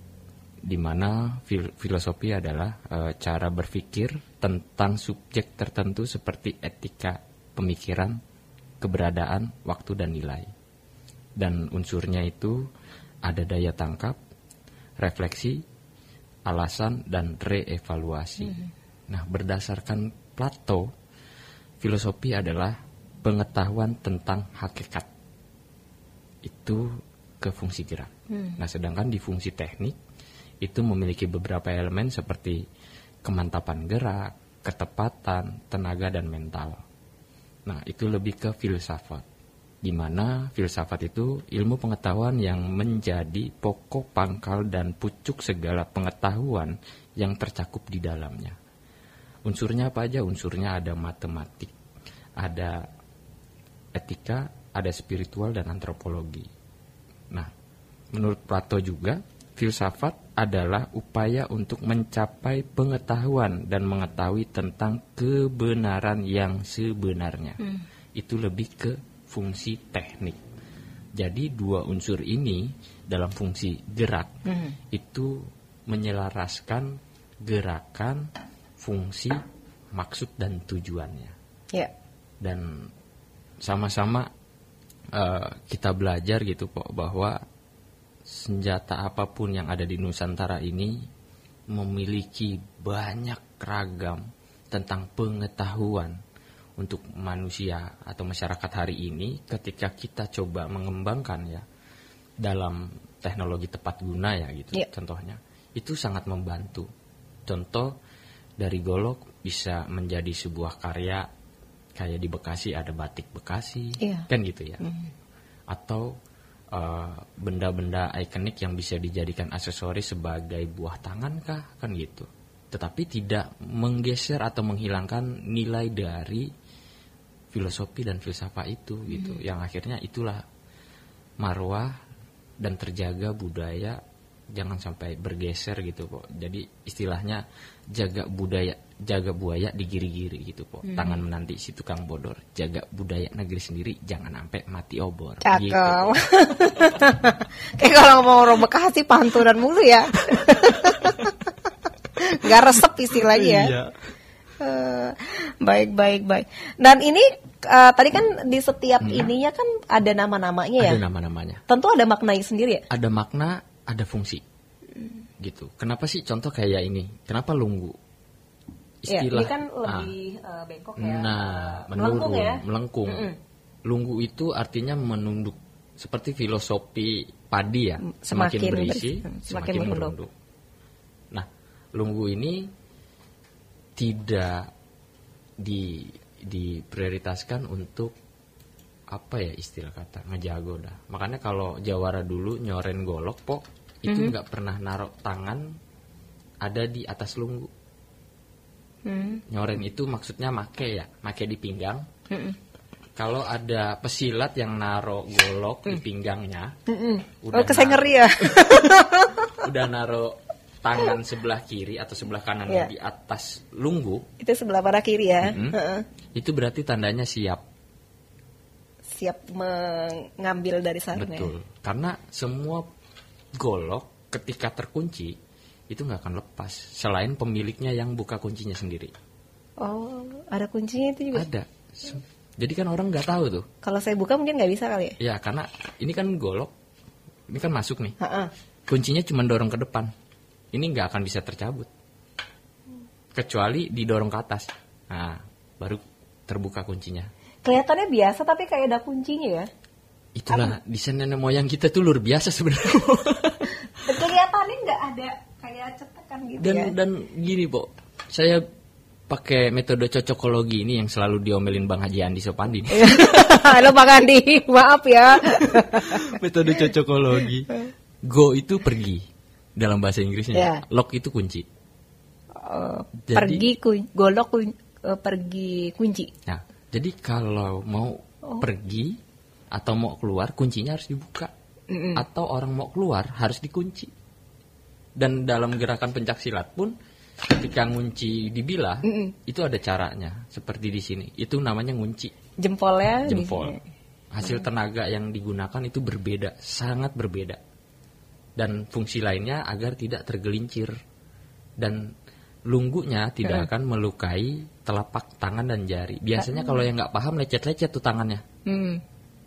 di mana filosofi adalah cara berpikir tentang subjek tertentu seperti etika, pemikiran, keberadaan, waktu dan nilai. Dan unsurnya itu ada daya tangkap, refleksi, alasan dan reevaluasi. Nah, berdasarkan Plato, filosofi adalah pengetahuan tentang hakikat. Itu ke fungsi gerak. Nah, sedangkan di fungsi teknik itu memiliki beberapa elemen seperti kemantapan gerak, ketepatan, tenaga dan mental. Nah, itu lebih ke filsafat, di mana filsafat itu ilmu pengetahuan yang menjadi pokok pangkal dan pucuk segala pengetahuan yang tercakup di dalamnya. Unsurnya apa aja? Unsurnya ada matematik, ada etika, ada spiritual dan antropologi. Nah, menurut Plato juga filsafat adalah upaya untuk mencapai pengetahuan dan mengetahui tentang kebenaran yang sebenarnya. Itu lebih ke fungsi teknik. Jadi dua unsur ini dalam fungsi gerak itu menyelaraskan gerakan, fungsi, maksud dan tujuannya. Ya. Dan sama-sama kita belajar gitu Pok, bahwa senjata apapun yang ada di Nusantara ini memiliki banyak ragam tentang pengetahuan untuk manusia atau masyarakat hari ini. Ketika kita coba mengembangkan ya dalam teknologi tepat guna ya gitu, contohnya itu sangat membantu. Contoh dari golok bisa menjadi sebuah karya, kayak di Bekasi ada batik Bekasi, kan gitu ya. Atau benda-benda ikonik yang bisa dijadikan aksesoris sebagai buah tangan kah, kan gitu. Tetapi tidak menggeser atau menghilangkan nilai dari filosofi dan filsafat itu gitu. Yang akhirnya itulah marwah dan terjaga budaya, jangan sampai bergeser gitu Pok. Jadi istilahnya jaga budaya, jaga buaya digiri-giri gitu Pok. Tangan menanti si tukang bodor, jaga budaya negeri sendiri, jangan sampai mati obor. Cakep. Gitu, Kayak kalau ngomong orang Bekasi panturan mulu ya. Gak resep istilahnya ya. Iya. Baik. Dan ini tadi kan di setiap ininya kan ada nama-namanya ya. Ada nama-namanya. Tentu ada maknanya sendiri ya. Ada makna, ada fungsi. Gitu. Kenapa sih contoh kayak ini? Kenapa lunggu? Istilah. Ya, ini kan lebih bengkok ya. Nah, melengkung ya. Melengkung. Lunggu itu artinya menunduk. Seperti filosofi padi ya. Semakin berisi, semakin merunduk. Nah, lunggu ini tidak diprioritaskan untuk apa ya istilah kata, ngejago dah. Makanya kalau Jawara dulu nyoren golok Pok, itu nggak pernah naruh tangan ada di atas lunggu. Nyoren itu maksudnya make di pinggang. Kalau ada pesilat yang naruh golok di pinggangnya, Saya ngeri ya. udah naruh tangan sebelah kiri atau sebelah kanannya di atas lunggu, itu sebelah mana kiri ya. Itu berarti tandanya siap mengambil dari sana. Betul. Karena semua golok ketika terkunci itu nggak akan lepas selain pemiliknya yang buka kuncinya sendiri. Oh, ada kuncinya itu juga? Ada. Jadi kan orang nggak tahu tuh. Kalau saya buka mungkin nggak bisa kali ya? Ya karena ini kan golok, ini kan masuk nih. Kuncinya cuma dorong ke depan. Ini nggak akan bisa tercabut kecuali didorong ke atas. Nah, baru terbuka kuncinya. Kelihatannya biasa tapi kayak ada kuncinya ya. Itulah desain nenek moyang kita tuh luar biasa sebenarnya. Kelihatannya nggak ada kayak cetekan gitu ya. Dan gini Pok, saya pakai metode cocokologi ini yang selalu diomelin Bang Haji Andi Sopandi. Halo Bang Andi, maaf ya. Metode cocokologi. Go itu pergi. Dalam bahasa Inggrisnya, lock itu kunci. Pergi golok pergi kunci. Nah, jadi kalau mau pergi atau mau keluar, kuncinya harus dibuka. Atau orang mau keluar harus dikunci. Dan dalam gerakan pencaksilat pun, ketika ngunci dibilah, itu ada caranya. Seperti di sini, itu namanya ngunci. Jempolnya. Jempol. Hasil tenaga yang digunakan itu berbeda, sangat berbeda. Dan fungsi lainnya agar tidak tergelincir. Dan lunggunya tidak akan melukai telapak tangan dan jari. Biasanya kalau yang nggak paham lecet-lecet tuh tangannya.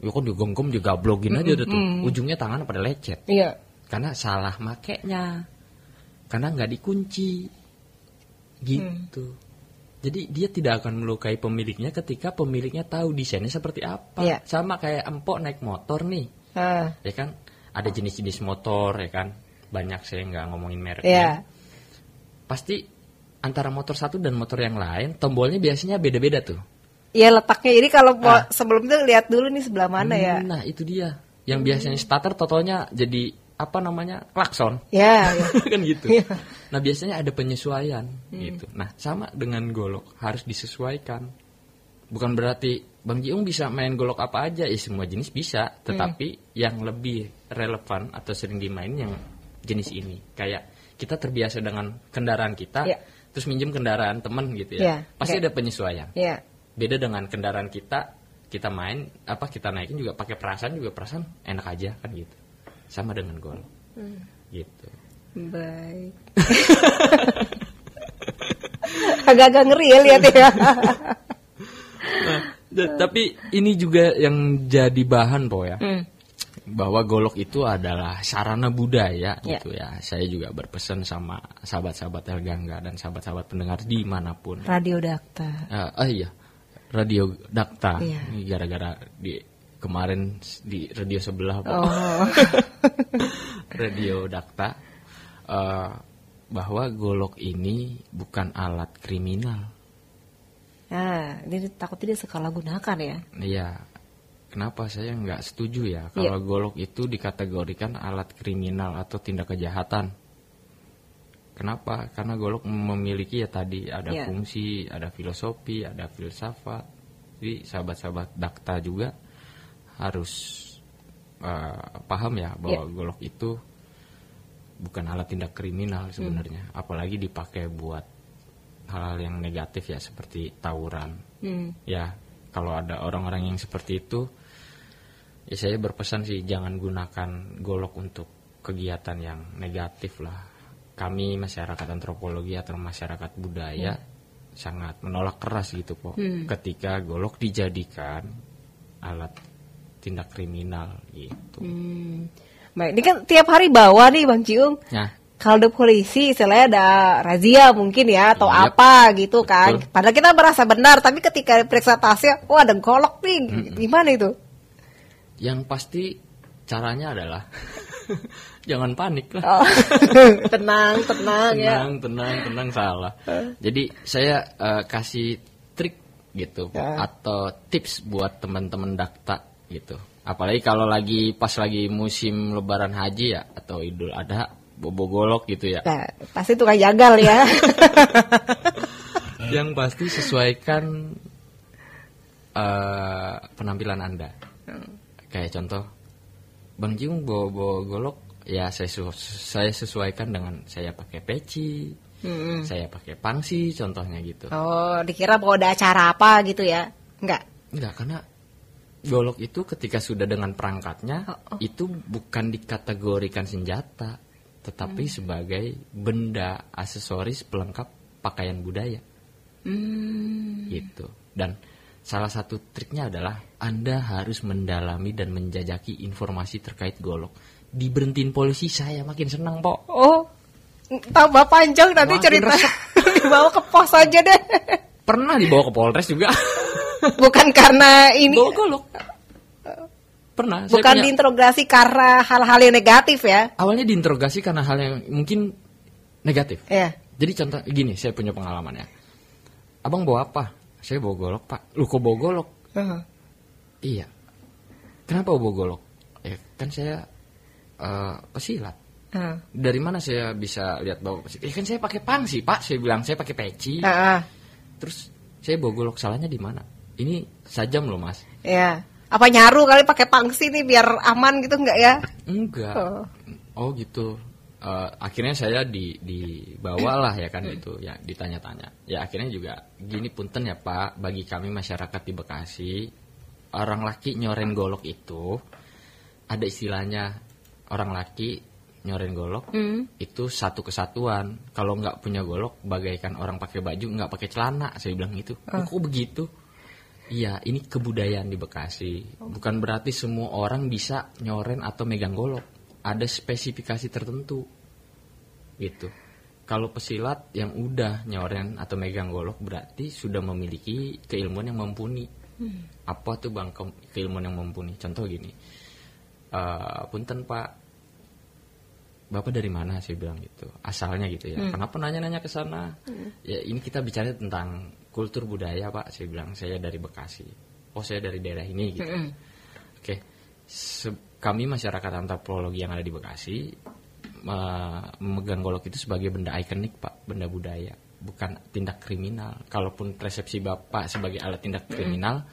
Ya kan digonggom juga blogin aja tuh. Ujungnya tangan pada lecet. Iya. Karena salah makainya. Karena nggak dikunci. Gitu. Jadi dia tidak akan melukai pemiliknya ketika pemiliknya tahu desainnya seperti apa. Iya. Sama kayak empok naik motor nih. Ya kan? Ada jenis-jenis motor ya kan, banyak, saya nggak ngomongin mereknya. Pasti antara motor satu dan motor yang lain tombolnya biasanya beda-beda tuh. Iya letaknya. Jadi kalau sebelum itu lihat dulu nih sebelah mana ya. Nah itu dia. Yang biasanya starter totalnya jadi apa namanya klakson. Ya. Kan gitu. Nah biasanya ada penyesuaian gitu. Nah sama dengan golok harus disesuaikan. Bukan berarti Bang Jiung bisa main golok apa aja, ya semua jenis bisa. Tetapi yang lebih relevan atau sering dimain yang jenis ini. Kayak kita terbiasa dengan kendaraan kita, terus minjem kendaraan teman gitu ya, pasti ada penyesuaian. Beda dengan kendaraan kita main kita naikin juga pakai perasaan enak aja kan gitu. Sama dengan golok. Gitu. Baik. Agak-agak ngeri ya lihat ya. Tapi ini juga yang jadi bahan Po ya. Bahwa golok itu adalah sarana budaya gitu ya. Saya juga berpesan sama sahabat-sahabat Elgangga dan sahabat-sahabat pendengar dimanapun. Radio Dakta. Iya, Radio Dakta. Ini gara-gara kemarin di radio sebelah Po. Radio Dakta. Bahwa golok ini bukan alat kriminal. Ini takut tidak disalahgunakan ya? Iya. Kenapa saya nggak setuju ya kalau golok itu dikategorikan alat kriminal atau tindak kejahatan? Kenapa? Karena golok memiliki tadi ada fungsi, ada filosofi, ada filsafat. Jadi sahabat-sahabat Dakta juga harus paham ya bahwa golok itu bukan alat tindak kriminal sebenarnya, apalagi dipakai buat hal-hal yang negatif ya seperti tawuran. Ya, kalau ada orang-orang yang seperti itu, ya saya berpesan sih jangan gunakan golok untuk kegiatan yang negatif lah. Kami masyarakat antropologi atau masyarakat budaya sangat menolak keras gitu Po, ketika golok dijadikan alat tindak kriminal gitu. Baik, ini kan tiap hari bawa nih Bang Ciung. Kalau ada polisi, istilahnya ada razia mungkin ya atau apa gitu kan. Padahal kita merasa benar, tapi ketika periksa tasnya, ada golok nih. Gimana itu? Yang pasti caranya adalah jangan panik lah. Tenang ya. Tenang salah. Jadi saya kasih trik gitu atau tips buat teman-teman Dakta gitu. Apalagi kalau pas lagi musim Lebaran Haji ya atau Idul Adha, bobo golok gitu ya. Pasti tukang jagal ya. Yang pasti sesuaikan penampilan Anda. Kayak contoh, Bang Jiung bawa golok, ya saya sesuaikan dengan saya pakai peci, saya pakai pangsi, contohnya gitu. Dikira bahwa ada acara apa gitu ya? Enggak, karena golok itu ketika sudah dengan perangkatnya, itu bukan dikategorikan senjata, tetapi sebagai benda aksesoris pelengkap pakaian budaya. Gitu. Dan salah satu triknya adalah Anda harus mendalami dan menjajaki informasi terkait golok. Diberhentiin polisi saya makin senang Po. Tambah panjang nanti cerita. Dibawa ke pos aja deh. Pernah dibawa ke Polres juga. Bukan karena ini. Bawa golok. Pernah. Bukan diinterogasi karena hal-hal yang negatif ya. Awalnya diinterogasi karena hal yang mungkin negatif. Jadi contoh gini, saya punya pengalaman ya. Abang bawa apa? Saya bawa golok Pak. Lu kok bawa golok? Iya. Kenapa bawa golok? Kan saya pesilat. Dari mana saya bisa lihat bawa pesilat? Kan saya pakai pangsi Pak. Saya bilang saya pakai peci. Terus saya bawa golok, salahnya di mana? Ini sajam loh Mas. Apa nyaru kali pakai pangsi nih biar aman gitu enggak ya? Enggak. Gitu. Akhirnya saya dibawa lah ya kan gitu ya, ditanya-tanya ya, akhirnya juga gini, punten ya Pak, bagi kami masyarakat di Bekasi, orang laki nyoren golok itu ada istilahnya, orang laki nyoren golok itu satu kesatuan, kalau nggak punya golok bagaikan orang pakai baju nggak pakai celana, saya bilang gitu. Kok begitu? Iya, ini kebudayaan di Bekasi, bukan berarti semua orang bisa nyoren atau megang golok. Ada spesifikasi tertentu gitu. Kalau pesilat yang udah nyoren atau megang golok berarti sudah memiliki keilmuan yang mumpuni. Apa tuh Bang keilmuan yang mumpuni? Contoh gini, punten Pak, Bapak dari mana? Saya bilang gitu, asalnya gitu ya. Kenapa nanya-nanya ke sana? Ya ini kita bicara tentang kultur budaya Pak. Saya bilang saya dari Bekasi. Oh saya dari daerah ini gitu. Oke. Kami masyarakat antropologi yang ada di Bekasi memegang golok itu sebagai benda ikonik Pak, benda budaya, bukan tindak kriminal. Kalaupun persepsi Bapak sebagai alat tindak kriminal,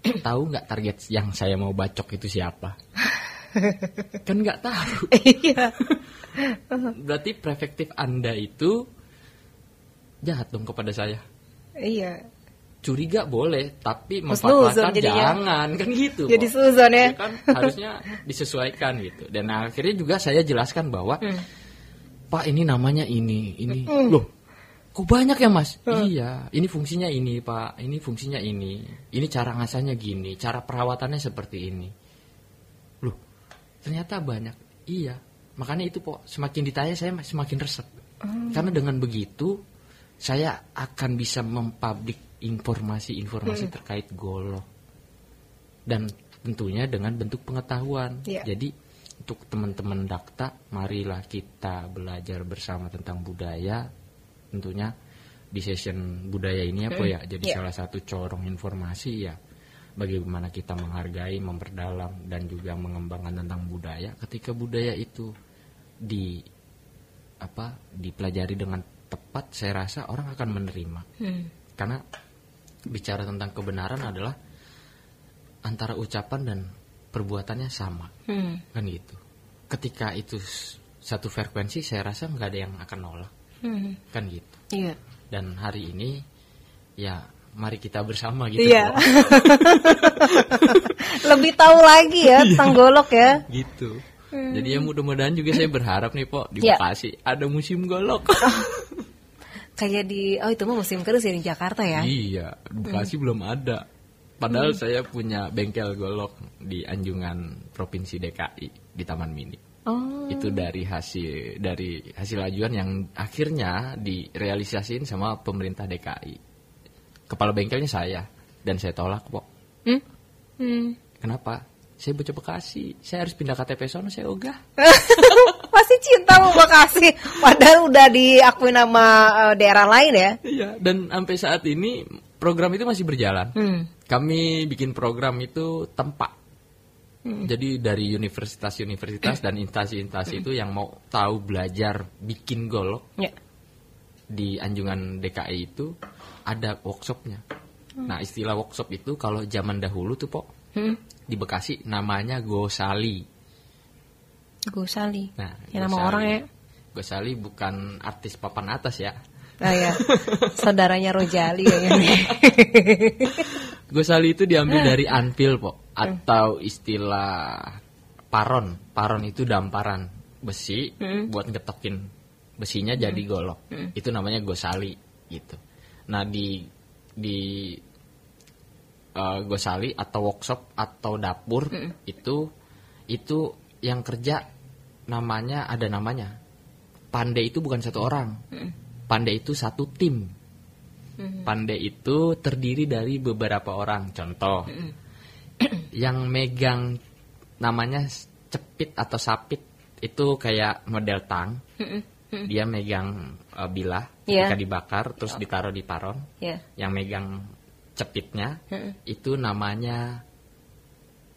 tahu nggak target yang saya mau bacok itu siapa? Kan nggak tahu. Berarti perspektif Anda itu jahat dong kepada saya. Iya. Curiga boleh, tapi Husnuzon memanfaatkan jadinya. jangan, kan gitu. Jadi kok. suzon ya. Kan harusnya disesuaikan gitu. Dan akhirnya juga saya jelaskan bahwa Pak ini namanya ini. Loh, kok banyak ya Mas? Iya, ini fungsinya ini Pak, ini fungsinya ini. Ini cara ngasahnya gini, cara perawatannya seperti ini. Loh, ternyata banyak. Iya, makanya itu Pak, semakin ditanya saya semakin resep. Karena dengan begitu saya akan bisa mempublik informasi-informasi terkait golok. Dan tentunya dengan bentuk pengetahuan. Yeah. Jadi untuk teman-teman Dakta, marilah kita belajar bersama tentang budaya. Tentunya di session budaya ini ya jadi salah satu corong informasi ya bagaimana kita menghargai, memperdalam dan juga mengembangkan tentang budaya. Ketika budaya itu dipelajari dengan tepat, saya rasa orang akan menerima. Karena bicara tentang kebenaran adalah antara ucapan dan perbuatannya sama, kan gitu. Ketika itu satu frekuensi, saya rasa nggak ada yang akan nolak, kan gitu. Iya. Dan hari ini, ya mari kita bersama gitu. Iya. Lebih tahu lagi ya tentang golok ya. Gitu. Jadi ya mudah-mudahan juga saya berharap nih Pok di Iya. Bekasi ada musim golok. Kayak itu mah musim keris ya di Jakarta ya. Iya, di Bekasi belum ada. Padahal saya punya bengkel golok di Anjungan Provinsi DKI di Taman Mini. Oh. Itu dari hasil ajuan yang akhirnya direalisasiin sama pemerintah DKI. Kepala bengkelnya saya dan saya tolak Pok. Kenapa? Saya bocah Bekasi, saya harus pindah KTP sono, saya ogah. Pasti cinta sama Bekasi. Padahal udah diakui nama daerah lain ya. Iya, dan sampai saat ini program itu masih berjalan. Kami bikin program itu tempat. Jadi dari universitas-universitas dan instansi-instansi itu yang mau tahu belajar bikin golok di Anjungan DKI itu ada workshopnya. Nah istilah workshop itu kalau zaman dahulu tuh Pok, di Bekasi namanya gosali. Gosali. Nah, Ya nama gosali. orang ya. Gosali bukan artis papan atas ya. Oh ya. Saudaranya Rojali kayaknya. Gosali itu diambil dari anvil Pok, atau istilah paron. Paron itu damparan besi buat ngetokin besinya jadi golok. Itu namanya gosali gitu. Nah di gosali atau workshop atau dapur itu yang kerja ada namanya. Pandai itu bukan satu orang. Pandai itu satu tim. Pandai itu terdiri dari beberapa orang. Contoh, yang megang namanya cepit atau sapit itu kayak model tang. Dia megang bilah ketika dibakar terus ditaruh di paron. Yang megang cepitnya itu namanya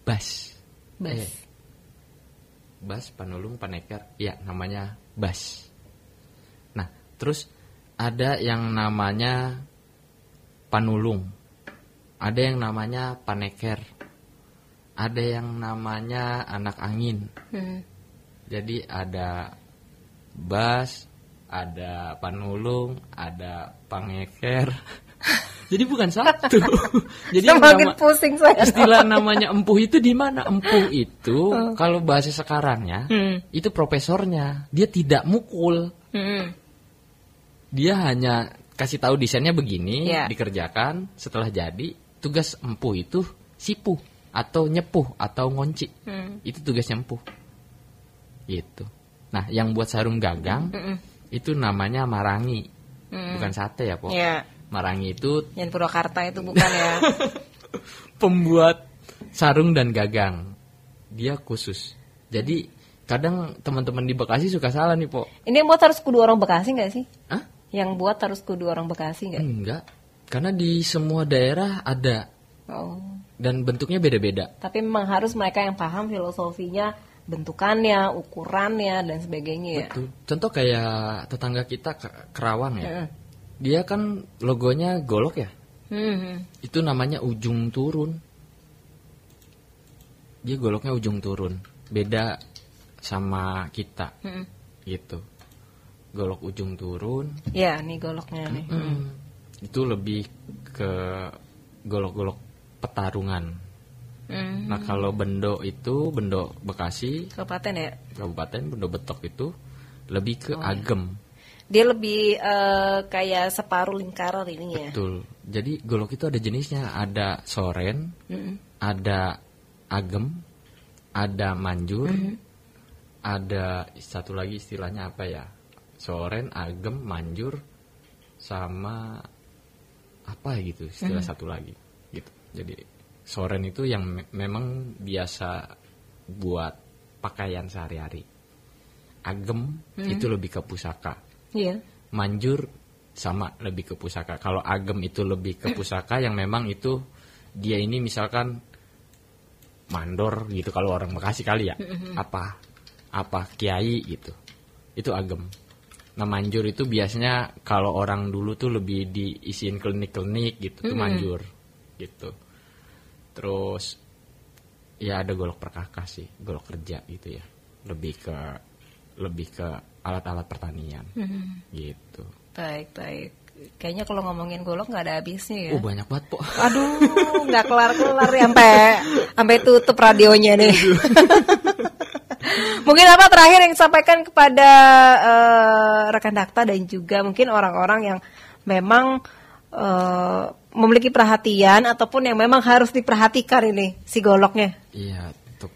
bas. Bas, panulung, paneker. Ya, namanya bas. Nah, terus ada yang namanya panulung. Ada yang namanya paneker. Ada yang namanya anak angin. Jadi ada bas, ada panulung, ada paneker. Jadi bukan satu. Jadi Semakin pusing saya. istilah namanya empuh itu di mana? Empuh itu kalau bahasa sekarangnya itu profesornya. Dia tidak mukul. Dia hanya kasih tahu desainnya begini, dikerjakan. Setelah jadi, tugas empuh itu sipuh atau nyepuh atau ngunci. Itu tugasnya empuh. Gitu. Nah, yang buat sarung gagang itu namanya marangi. Bukan sate ya, Pok. Marangi itu yang Purwakarta itu bukan ya. Pembuat sarung dan gagang. Dia khusus. Jadi kadang teman-teman di Bekasi suka salah nih, Pok. Ini yang buat harus kudu orang Bekasi nggak sih? Hah? Yang buat harus kudu orang Bekasi nggak? Enggak. Karena di semua daerah ada. Oh. Dan bentuknya beda-beda. Tapi memang harus mereka yang paham filosofinya, bentukannya, ukurannya dan sebagainya ya. Betul. Contoh kayak tetangga kita Kerawang ya. Dia kan logonya golok ya. Itu namanya ujung turun. Dia goloknya ujung turun. Beda sama kita. gitu. Golok ujung turun. Ya, nih goloknya nih. Itu lebih ke golok-golok pertarungan. Nah kalau bendo itu, bendo Bekasi, Kabupaten ya? Kabupaten, bendo Betok itu lebih ke agem. Dia lebih kayak separuh lingkaran ini ya? Betul. Jadi golok itu ada jenisnya, ada soren, ada agem, ada manjur, ada satu lagi istilahnya apa ya? Soren, agem, manjur, sama apa gitu istilah satu lagi gitu. Jadi soren itu yang memang biasa buat pakaian sehari-hari. Agem itu lebih ke pusaka. Iya. Manjur sama lebih ke pusaka. Kalau agem itu lebih ke pusaka yang memang itu dia ini misalkan mandor gitu kalau orang Bekasi kali ya. Apa kiai gitu. Itu agem. Nah manjur itu biasanya kalau orang dulu tuh lebih diisiin klinik-klinik gitu, tuh manjur gitu. Terus ya ada golok perkakas sih, golok kerja gitu ya, lebih ke alat-alat pertanian gitu. Baik. Kayaknya kalau ngomongin golok nggak ada habisnya ya. Oh banyak banget po. Aduh, nggak kelar-kelar ya, sampai tutup radionya nih. Mungkin apa terakhir yang disampaikan kepada rekan Dakta dan juga mungkin orang-orang yang memang memiliki perhatian ataupun yang memang harus diperhatikan ini si goloknya. Iya, untuk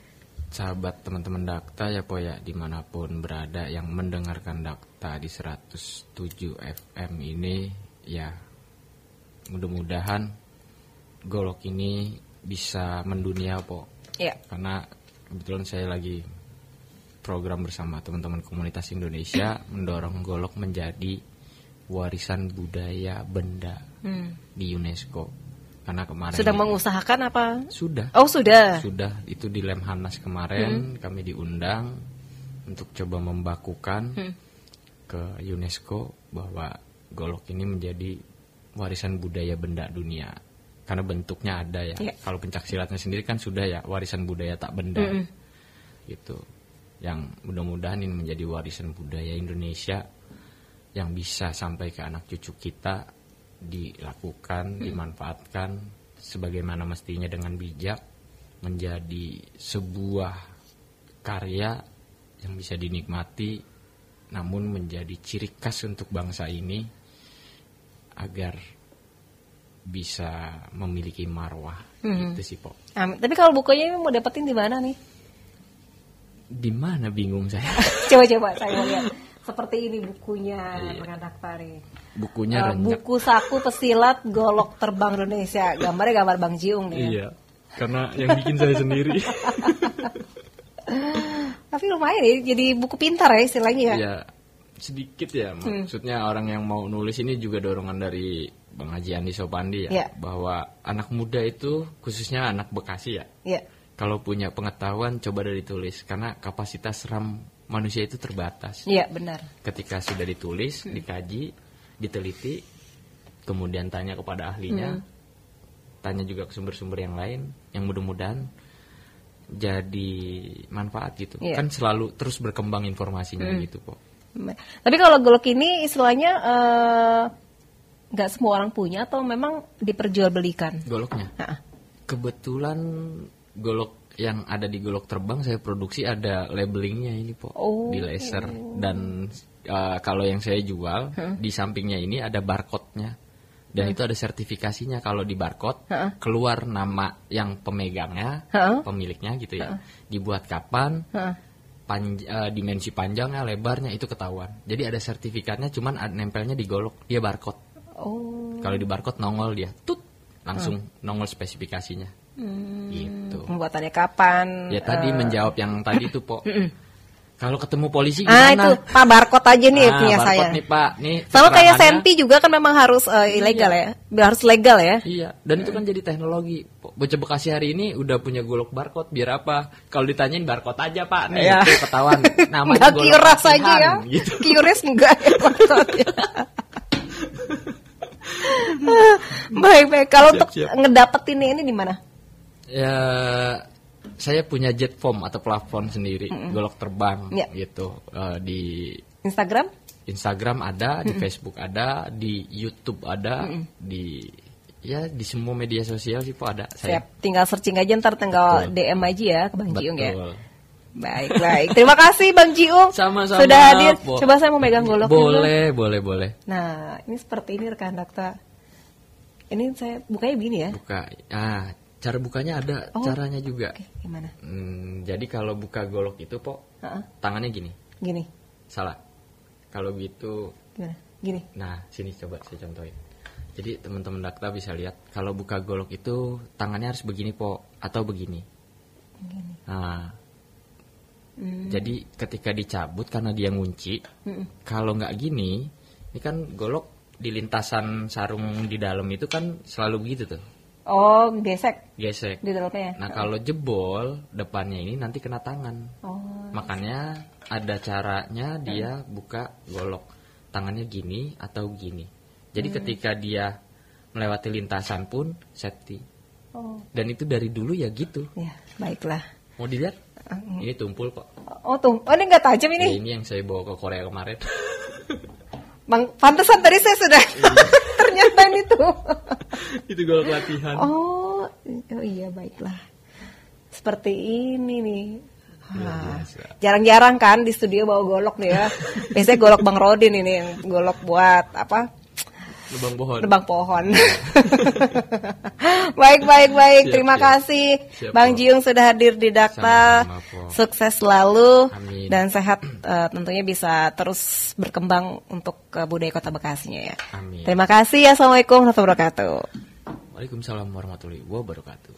sahabat teman-teman Dakta ya po ya, dimanapun berada yang mendengarkan Dakta di 107 FM ini ya, mudah-mudahan golok ini bisa mendunia po. Iya. Karena kebetulan saya lagi program bersama teman-teman komunitas Indonesia mendorong golok menjadi warisan budaya benda di UNESCO. Karena kemarin sudah mengusahakan apa? Sudah. Oh sudah. Sudah, itu di Lemhanas kemarin kami diundang untuk coba membakukan ke UNESCO bahwa golok ini menjadi warisan budaya benda dunia. Karena bentuknya ada ya. Kalau pencaksilatnya sendiri kan sudah ya warisan budaya tak benda. Gitu. Yang mudah-mudahan ini menjadi warisan budaya Indonesia yang bisa sampai ke anak cucu kita, dilakukan, dimanfaatkan sebagaimana mestinya dengan bijak, menjadi sebuah karya yang bisa dinikmati, namun menjadi ciri khas untuk bangsa ini agar bisa memiliki marwah. Itu sih po. Tapi kalau bukunya mau dapetin di mana nih? Di mana bingung saya. Coba saya mau lihat. Seperti ini bukunya rekan Dakta nih. Bukunya buku saku pesilat golok terbang Indonesia. Gambarnya gambar Bang Jiung nih. Iya. Karena yang bikin saya sendiri. Tapi lumayan ya, jadi buku pintar ya istilahnya ya. Iya. Sedikit ya. Maksudnya orang yang mau nulis ini juga dorongan dari Bang Haji Andi Sopandi ya. Bahwa anak muda itu khususnya anak Bekasi ya. Iya. Kalau punya pengetahuan coba dari tulis, karena kapasitas RAM manusia itu terbatas. Iya benar. Ketika sudah ditulis, dikaji, diteliti, kemudian tanya kepada ahlinya, tanya juga ke sumber-sumber yang lain, yang mudah-mudahan jadi manfaat gitu. Kan selalu terus berkembang informasinya gitu kok. Tapi kalau golok ini istilahnya nggak semua orang punya atau memang diperjualbelikan? Goloknya? Kebetulan golok yang ada di golok terbang saya produksi ada labelingnya ini po, di laser, dan kalau yang saya jual di sampingnya ini ada barcode-nya dan itu ada sertifikasinya. Kalau di barcode keluar nama yang pemegangnya, pemiliknya gitu ya, dibuat kapan, dimensi panjangnya, lebarnya itu ketahuan. Jadi ada sertifikatnya, cuman nempelnya di golok, dia barcode. Kalau di barcode nongol dia, langsung nongol spesifikasinya. Gitu. Pembuatannya kapan? Ya tadi menjawab yang tadi itu po. Kalau ketemu polisi gimana? Itu Pak barcode aja nih punya barcode saya. Nih Pak, nih. Sama kayak Sempi juga kan memang harus ilegal ya, harus legal ya. Iya. Dan itu kan jadi teknologi. Bocah Bekasi hari ini udah punya golok barcode. Biar apa? Kalau ditanyain barcode aja Pak, nih itu ketahuan. Namanya golok QRIS aja ya. Gitu. QRIS enggak ya barcode-nya. Baik. Kalau untuk ngedapetin ini di mana? Ya saya punya jet foam atau plafon sendiri, golok terbang Ya. gitu. Di Instagram? Instagram ada, di Facebook ada, di YouTube ada, di semua media sosial sih Po ada. Saya. Siap, tinggal searching aja, ntar tinggal Betul. DM aja ya ke Bang Jiung ya. Betul. Baik. Terima kasih Bang Jiung. Sama-sama, sudah hadir. Po. Coba saya mau megang golok dulu. Boleh. Nah, ini seperti ini rekan Dakta. Ini saya bukanya begini ya. Buka. Cara bukanya ada caranya juga. Oke, gimana? Jadi kalau buka golok itu Po, tangannya gini. Gini. Salah. Kalau gitu, Gimana? Gini. nah sini coba saya contohin. Jadi teman-teman Dakta bisa lihat kalau buka golok itu tangannya harus begini Po atau begini. Nah, jadi ketika dicabut karena dia ngunci, kalau nggak gini, ini kan golok di lintasan sarung di dalam itu kan selalu begitu tuh, Oh, gesek gesek. di dalamnya. Nah kalau jebol depannya ini nanti kena tangan. Oh. Makanya ada caranya dia buka golok tangannya gini atau gini. Jadi ketika dia melewati lintasan pun safety. Oh. Dan itu dari dulu ya gitu. Ya, baiklah. Mau dilihat? Ini tumpul kok. Oh, tuh. Oh, ini nggak tajam Ya, ini. ini yang saya bawa ke Korea kemarin. Bang, pantesan tadi saya sudah ternyata ini tuh. Itu golok latihan. Oh iya, baiklah. Seperti ini nih. Jarang-jarang kan di studio bawa golok nih ya. Biasanya golok Bang Rodin ini yang golok buat apa? Lubang pohon. Nebang pohon. Baik. Terima kasih Siap, Bang Po. Jiung sudah hadir di Dakta. Sama-sama, Po. Sukses selalu. Amin. Dan sehat, tentunya bisa terus berkembang untuk budaya Kota Bekasinya ya. Amin. Terima kasih. Assalamualaikum warahmatullahi wabarakatuh. Waalaikumsalam warahmatullahi wabarakatuh.